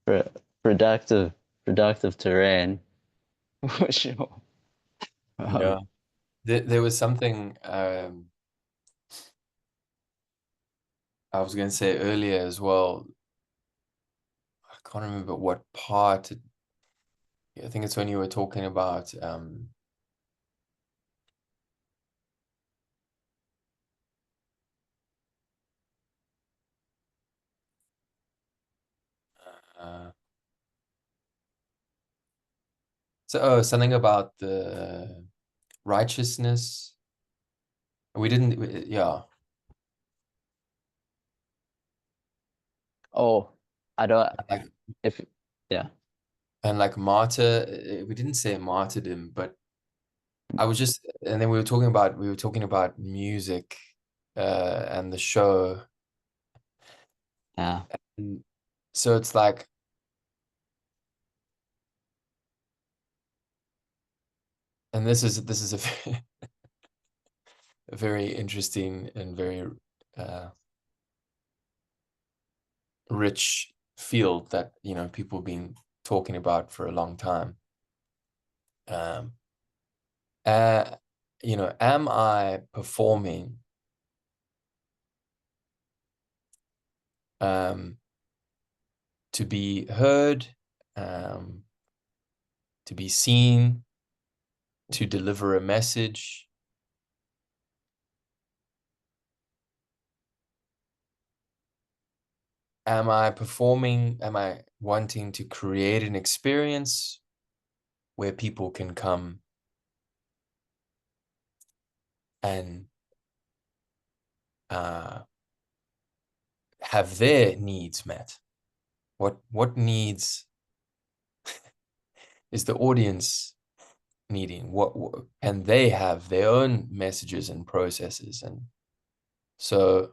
Pro- productive productive terrain for sure. Yeah. Um, There was something I was going to say earlier as well. I can't remember what part. I think it's when you were talking about uh, something about the righteousness. We didn't, yeah, oh, I don't like if yeah. and like martyr. We didn't say martyrdom, but I was just, and then we were talking about music, and the show. Yeah. And so it's like, and this is a very interesting and very uh, rich field that people have been talking about for a long time. Um, uh, am I performing um, to be heard, um, to be seen, to deliver a message? Am I performing? Am I wanting to create an experience where people can come and uh, have their needs met? What needs is the audience needing? What and they have their own messages and processes, and so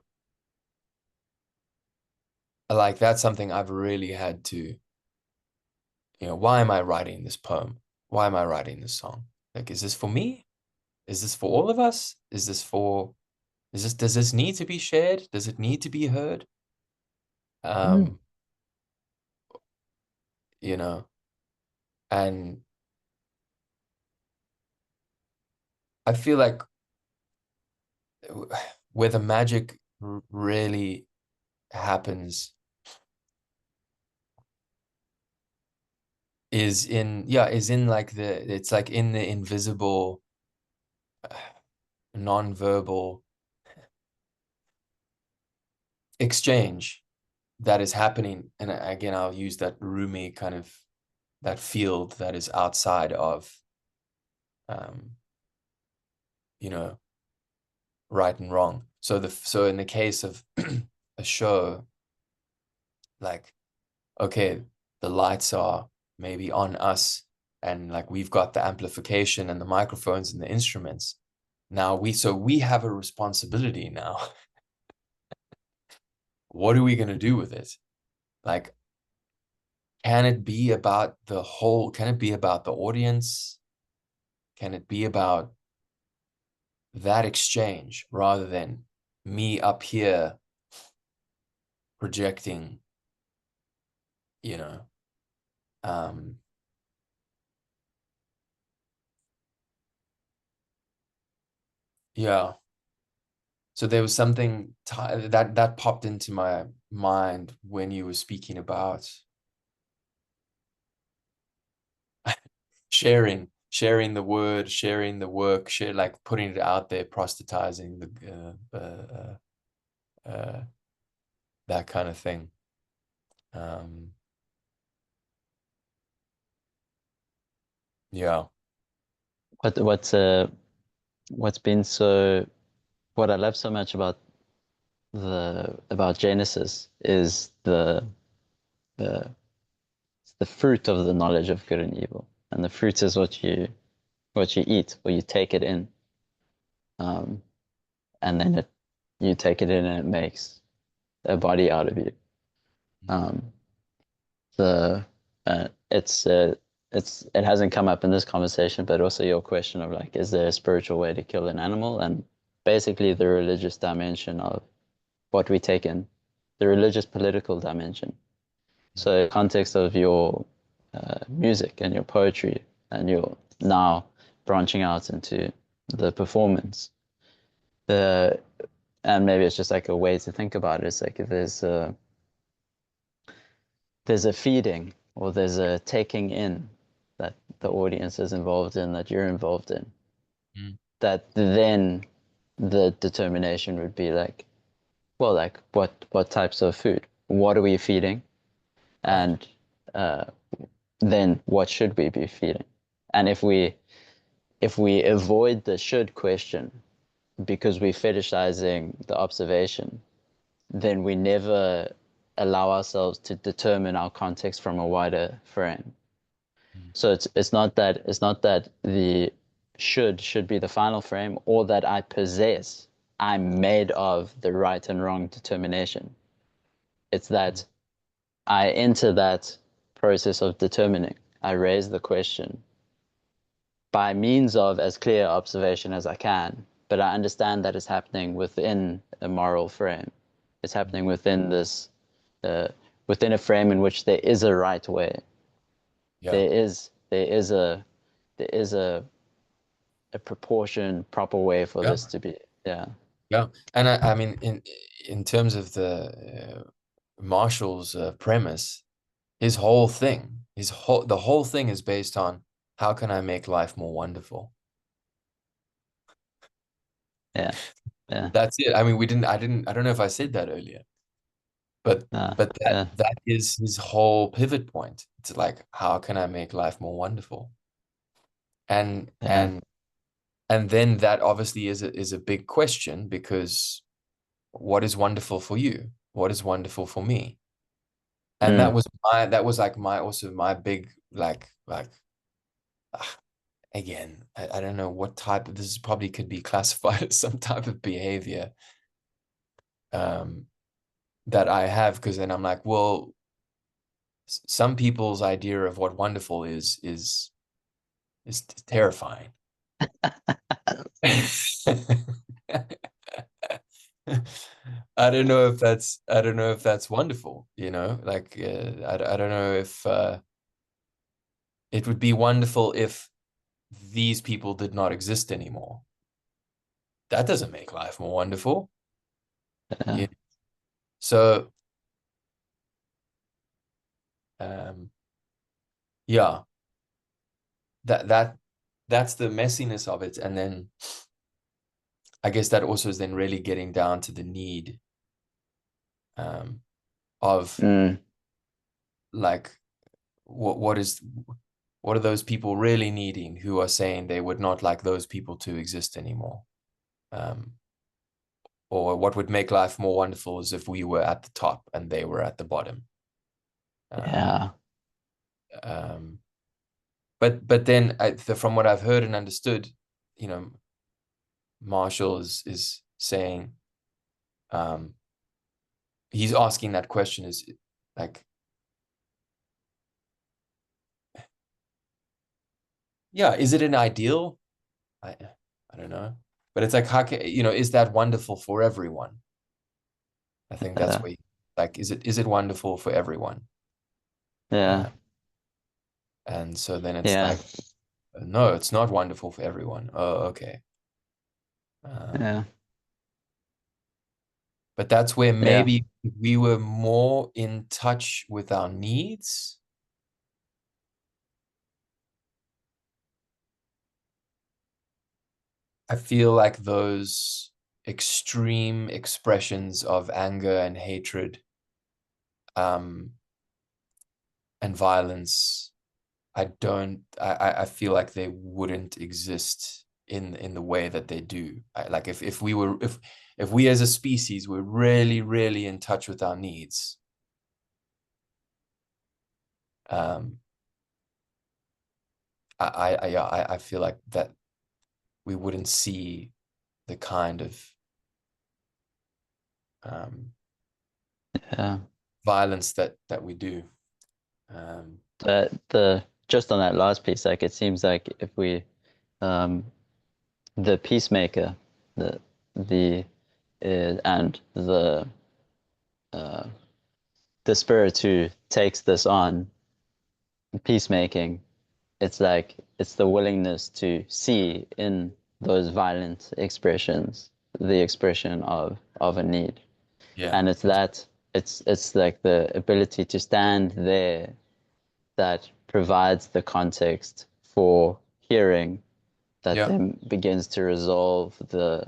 like that's something I've really had to, why am I writing this poem? Why am I writing this song? Like, is this for me? Is this for all of us? Does this need to be shared? Does it need to be heard? Mm. Um, you know, and I feel like where the magic really happens is in like it's like in the invisible, non-verbal exchange that is happening. And again, I'll use that Rumi kind of that field that is outside of you know, right and wrong. So in the case of a show, like, okay, the lights are maybe on us, and like we've got the amplification and the microphones and the instruments. Now we have a responsibility now. What are we going to do with it? Like, can it be about can it be about the audience? Can it be about that exchange rather than me up here projecting, you know? Um, yeah. So there was something that popped into my mind when you were speaking about sharing the word, sharing the work, like putting it out there, proselytizing that kind of thing. Yeah. What's been so what I love so much about Genesis is the the fruit of the knowledge of good and evil, and the fruit is what you eat or you take it in, um, and then you take it in and it makes a body out of you. Um, the it hasn't come up in this conversation, but also your question of like, is there a spiritual way to kill an animal? And basically the religious dimension of what we take in, the religious political dimension. So context of your music and your poetry and your now branching out into the performance. The and maybe it's just like a way to think about it. It's like if there's a feeding or there's a taking in that the audience is involved in, that you're involved in, Mm. that then the determination would be like, well, like what types of food? What are we feeding? Right. And uh, then what should we be feeding? And if we avoid the should question because we're fetishizing the observation, then we never allow ourselves to determine our context from a wider frame. Mm. So it's not that the should be the final frame or that I'm made of the right and wrong determination. It's Mm. that I enter that process of determining. I raise the question by means of as clear observation as I can, but I understand that it's happening within a moral frame. It's happening within uh, within a frame in which there is a right way. Yeah. There is a proportion, proper way for Yeah. this to be. Yeah. Yeah. And I mean, in terms of Marshall's premise, the whole thing is based on how can I make life more wonderful? Yeah. Yeah. That's it. I mean, I don't know if I said that earlier, but No, that yeah. that is his whole pivot point. It's like, how can I make life more wonderful? And Yeah. and and then that obviously is a big question, because what is wonderful for you? What is wonderful for me? And Mm. that was like my big like ah, again, I don't know what type of this is, probably could be classified as some type of behavior um that I have, because then I'm like, well, some people's idea of what wonderful is terrifying. I don't know if that's wonderful, you know, like I don't know if it would be wonderful if these people did not exist anymore. That doesn't make life more wonderful. Yeah. Yeah. So um yeah, that that that's the messiness of it. And then I guess that also is then really getting down to the need um of Mm. like what is what are those people really needing who are saying they would not like those people to exist anymore? Um, or what would make life more wonderful is if we were at the top and they were at the bottom. Um, Yeah. um, but then from what I've heard and understood, you know, Marshall is saying, um, he's asking that question is like, yeah, is it an ideal? I don't know, but it's like, how can, you know, is that wonderful for everyone? I think that's Yeah. where, like, is it wonderful for everyone? Yeah. And so then it's Yeah. like, no, it's not wonderful for everyone. Oh, okay. Yeah. But that's where Yeah. maybe we were more in touch with our needs. I feel like those extreme expressions of anger and hatred, um, and violence, I feel like they wouldn't exist in the way that they do. Like if we were if we as a species were really, really in touch with our needs, um, I feel like that we wouldn't see the kind of um, Yeah. violence that we do. Um, The just on that last piece, like it seems like if we um the peacemaker, the the and uh the spirit who takes this on, peacemaking, it's like it's the willingness to see in those violent expressions the expression of a need. yeah, And it's like the ability to stand there that provides the context for hearing that yeah, then begins to resolve the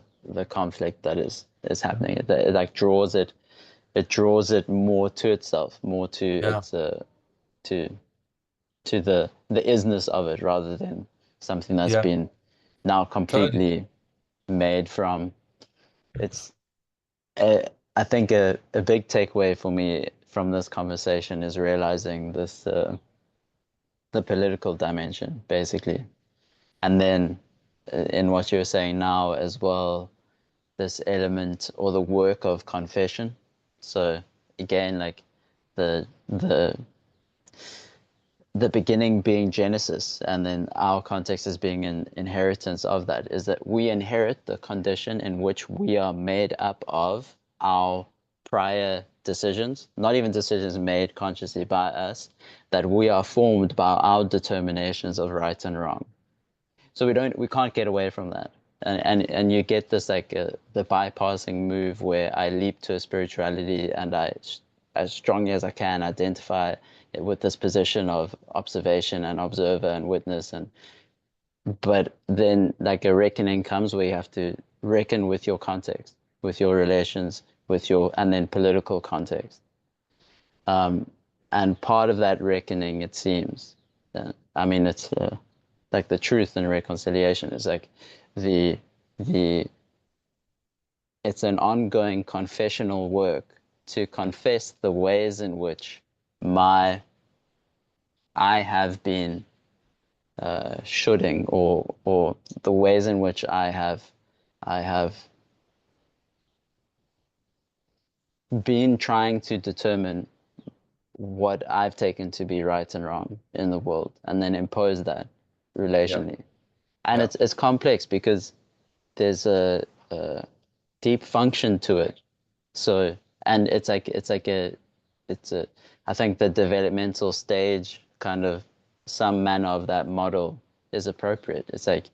conflict that is happening. It like draws it more to itself, more to yeah, to the isness of it rather than something that's yeah, been now totally. completely made from. It's I think a big takeaway for me from this conversation is realizing this the political dimension basically, and then in what you're saying now as well, this element or the work of confession. So again, like the the the beginning being Genesis, and then our context as being an inheritance of that, is that we inherit the condition in which we are made up of our prior decisions, not even decisions made consciously by us, that we are formed by our determinations of right and wrong. So we can't get away from that. And you get this like the bypassing move where I leap to a spirituality and as strongly as I can identify it with this position of observation and observer and witness, and but then like a reckoning comes where you have to reckon with your context, with your relations, with your and then political context. And part of that reckoning, it seems, I mean, it's like the truth and reconciliation is like the the it's an ongoing confessional work to confess the ways in which my I have been shoulding or the ways in which I have been trying to determine what I've taken to be right and wrong in the world and then impose that Yeah, relationally. And yeah, it's complex because there's a deep function to it. So, and it's like it's a I think the developmental stage kind of some manner of that model is appropriate. It's like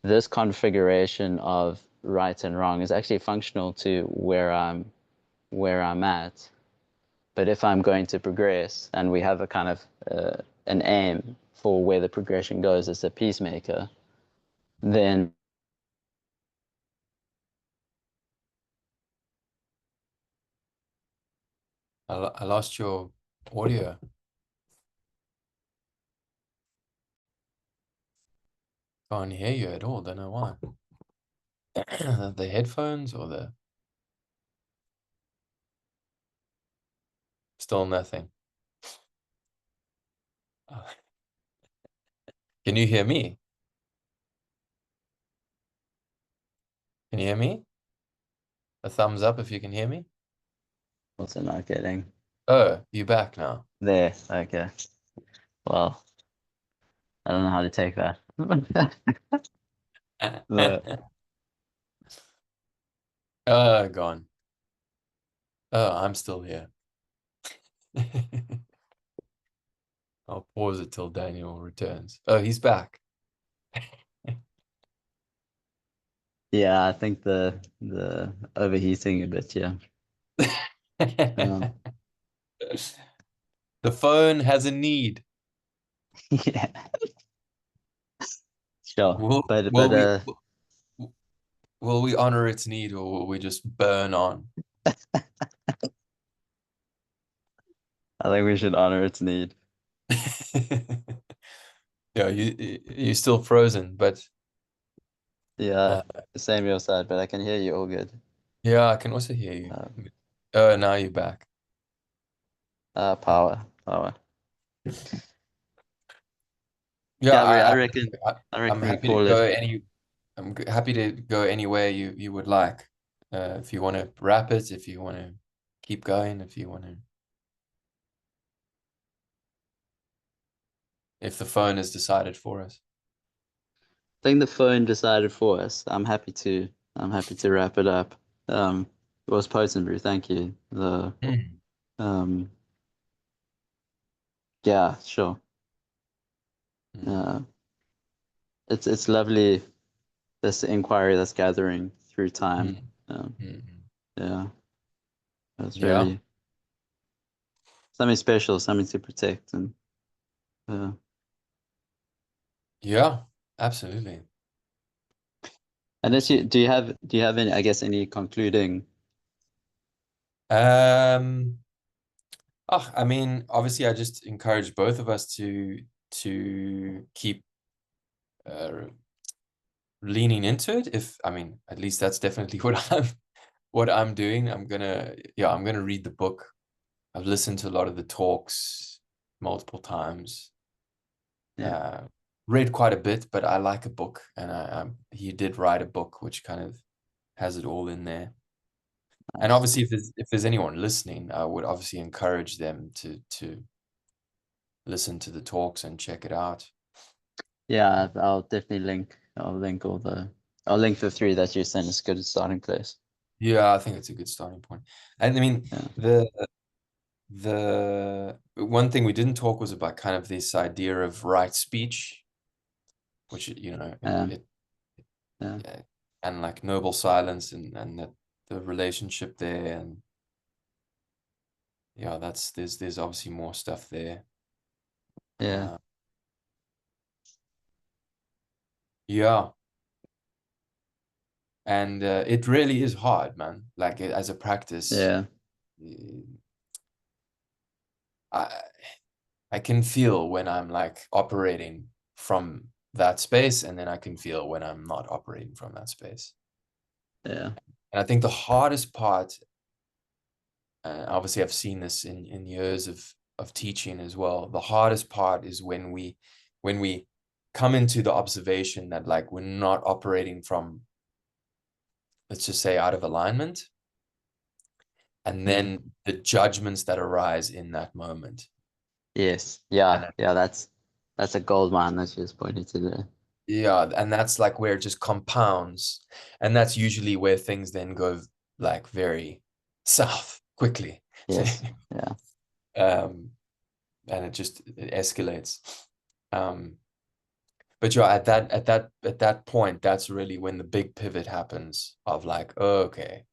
this configuration of right and wrong is actually functional to where I'm at. But if I'm going to progress and we have a kind of an aim for where the progression goes as a peacemaker, then I lost your audio. Can't hear you at all. Don't know why. The headphones or the still nothing. Can you hear me? Can you hear me? A thumbs up if you can hear me. Also not getting Oh, you back now. there. Okay. Well, I don't know how to take that. The Gone. Oh, I'm still here. I'll pause it till Daniel returns. Oh, he's back. yeah, I think the overheating a bit. Yeah. Um, The phone has a need. yeah. Sure. Will But will we will we honor its need or will we just burn on? I think we should honor its need. Yeah, you're still frozen, but Yeah. uh, Same your side, but I can hear you all good. yeah, I can also hear you. Um, Now you're back. power. Yeah, Yeah, I I'm reckon we happy to call go it. any. Happy to go anywhere you would like. If you want to wrap it, if you want to keep going, if you want to, if the phone has decided for us. I think the phone decided for us. I'm happy to wrap it up. It was potent brew, thank you. The Mm. um yeah, sure. Mm. Uh it's lovely this inquiry that's gathering through time. Mm. Um Mm. yeah, it's Yeah, really something special, something to protect and uh yeah, absolutely. unless you Absolutely. do you have any I guess any concluding Um, I mean, obviously, I just encourage both of us to keep uh, leaning into it. If I mean, at least that's definitely what I'm doing. I'm gonna read the book. I've listened to a lot of the talks multiple times. yeah, Uh, Read quite a bit, but I like a book, and he did write a book which kind of has it all in there. And nice. obviously, if there's anyone listening, I would obviously encourage them to listen to the talks and check it out. Yeah, I'll definitely I'll link the three that you sent. It's a good starting place. Yeah, I think it's a good starting point. And I mean, Yeah. the one thing we didn't talk was about kind of this idea of right speech, which Yeah. it Yeah. yeah, and like noble silence and that the relationship there and yeah, there's obviously more stuff there. Yeah. Uh, yeah, and it really is hard, man. Like as a practice, Yeah. eh, I I can feel when I'm like operating from that space, and then I can feel when I'm not operating from that space. Yeah. And I think the hardest part, obviously, I've seen this in years of teaching as well. The hardest part is when we come into the observation that like we're not operating from, let's just say, out of alignment, and Mm. then the judgments that arise in that moment. Yes. And Yeah. Yeah. That's a gold mine that you just pointed to there. yeah, and that's like where it just compounds, and that's usually where things then go like very south quickly. Yes. Yeah. um and it escalates. um but yeah, at that point, that's really when the big pivot happens of like, oh, okay,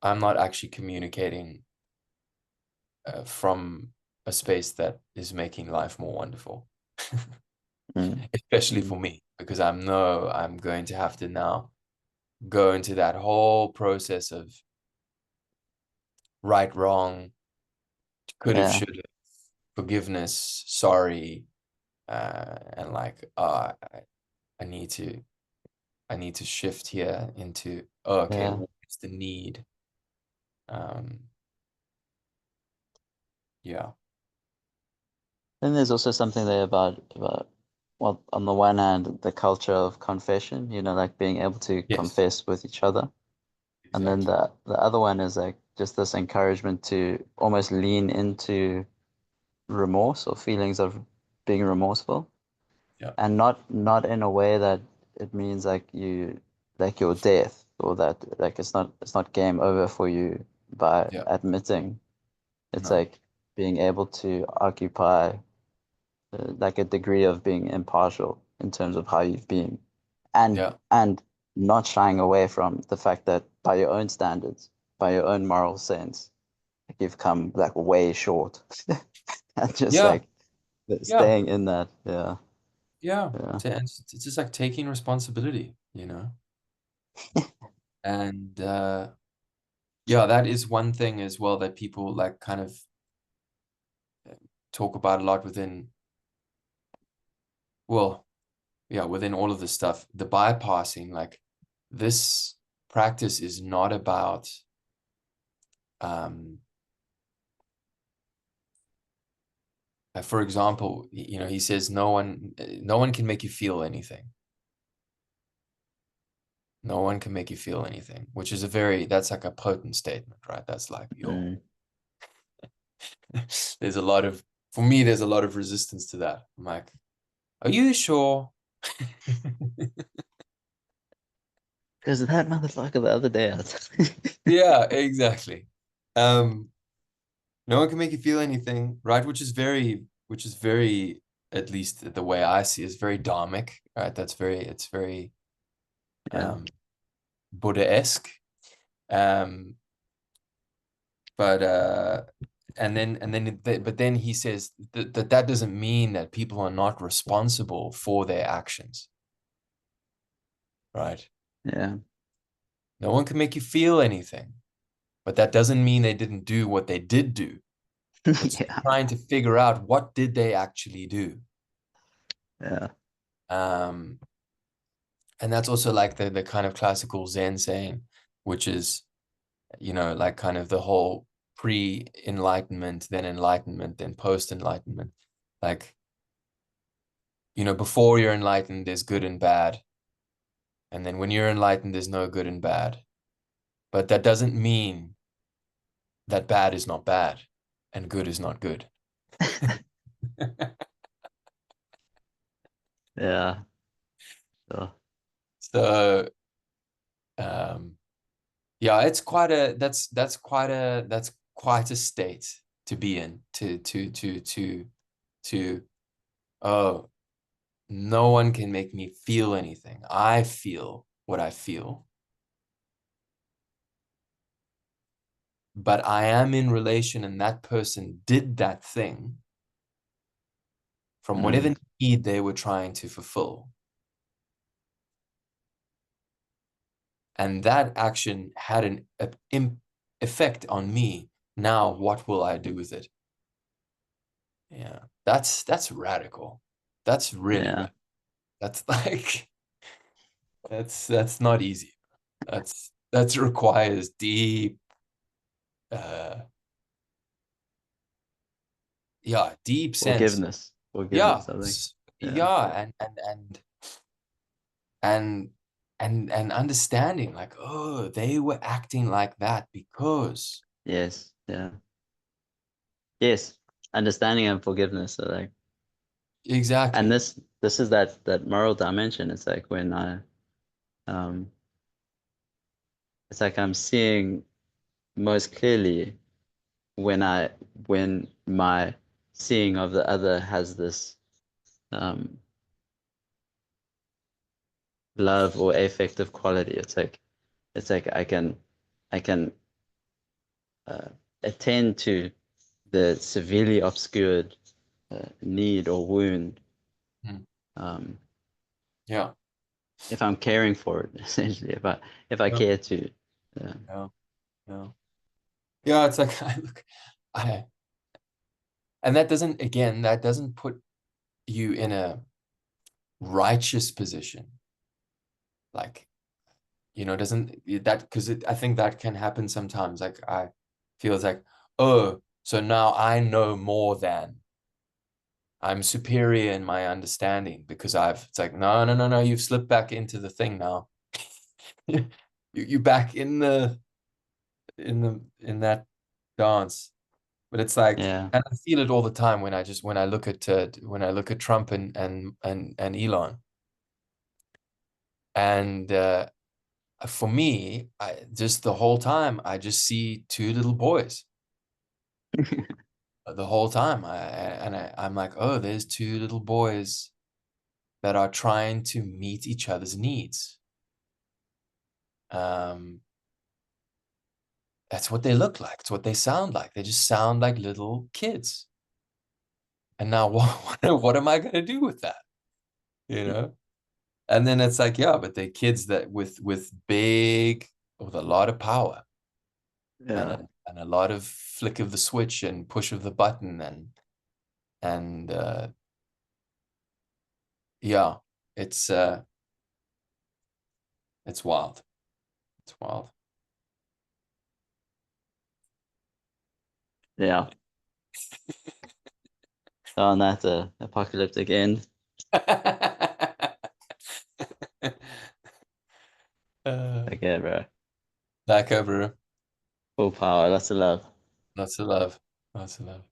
I'm not actually communicating from a space that is making life more wonderful. Mm. Especially Mm. for me, because I'm going to have to now go into that whole process of right, wrong, could have, Yeah. should have, forgiveness, sorry, and like I need to shift here into, oh, okay, Yeah. what's the need? Um, yeah. Then there's also something there about, well, on the one hand, the culture of confession, like being able to Yes, confess with each other. And then exactly. the other one is like just this encouragement to almost lean into remorse or feelings of being remorseful. Yeah, And not in a way that it means like your death, or that like it's not game over for you by yeah, admitting. It's no, like being able to occupy like a degree of being impartial in terms of how you've been, and yeah, and not shying away from the fact that by your own standards, by your own moral sense, like you've come like way short. And just yeah, like yeah, staying in that. Yeah. yeah. Yeah. It's just like taking responsibility, you know? And yeah, that is one thing as well that people like kind of talk about a lot within, well, yeah, within all of this stuff, the bypassing, like this practice is not about um for example, he says no one can make you feel anything. No one can make you feel anything, which is that's like a potent statement, right? That's like, yo, Mm. there's a lot of, for me, there's a lot of resistance to that. I'm like, are you sure? Because that motherfucker the other day, I was Yeah, exactly. Um, no one can make you feel anything, right? Which is very, at least the way I see it, is very dharmic, right? It's very yeah, um Buddha-esque. Um, but but then he says that doesn't mean that people are not responsible for their actions, right? yeah, No one can make you feel anything, but that doesn't mean they didn't do what they did do. It's yeah, trying to figure out what did they actually do. yeah, Um, and that's also like the kind of classical Zen saying, which is, like kind of the whole pre-enlightenment, then enlightenment, then post-enlightenment. Like, before you're enlightened, there's good and bad. And then when you're enlightened, there's no good and bad. But that doesn't mean that bad is not bad and good is not good. yeah. So, So, um, yeah, it's quite a that's quite a state to be in, to oh, no one can make me feel anything. I feel what I feel. But I am in relation and that person did that thing from whatever mm, need they were trying to fulfill. And that action had an effect on me. Now, what will I do with it? Yeah, that's radical. That's really yeah. radical. That's like that's not easy. That requires deep, uh, yeah, deep sense. Yeah, Forgiveness, I think. Yeah, yeah, and and understanding like, oh, they were acting like that because yes, yeah, yes. Understanding and forgiveness are like, and exactly. this is that moral dimension. It's like when um, it's like I'm seeing most clearly when when my seeing of the other has this um love or affective quality. It's like I can uh, attend to the severely obscured need or wound, Mm. um, Yeah, if I'm caring for it. Essentially, if I yeah, care to. yeah, yeah. Yeah, it's like I look, I and that doesn't, again, that doesn't put you in a righteous position. Like, doesn't that, because I think that can happen sometimes. Like, I feel it's like, oh, so now I know more than, I'm superior in my understanding because it's like, no, no, no, no, you've slipped back into the thing now. You back in that dance. But it's like, Yeah. and I feel it all the time when I look at Trump and Elon. And for me, I just the whole time I just see two little boys the whole time. I'm like, oh, there's two little boys that are trying to meet each other's needs. Um, that's what they look like. It's what they sound like. They just sound like little kids. And now what am I going to do with that? You know? And then it's like, yeah, but they're kids that with a lot of power and Yeah. a lot of flick of the switch and push of the button and yeah, it's uh it's wild. It's wild. Yeah. On that apocalyptic end. uh, Okay, bro. back over. Full power. Lots of love. Lots of love. Lots of love.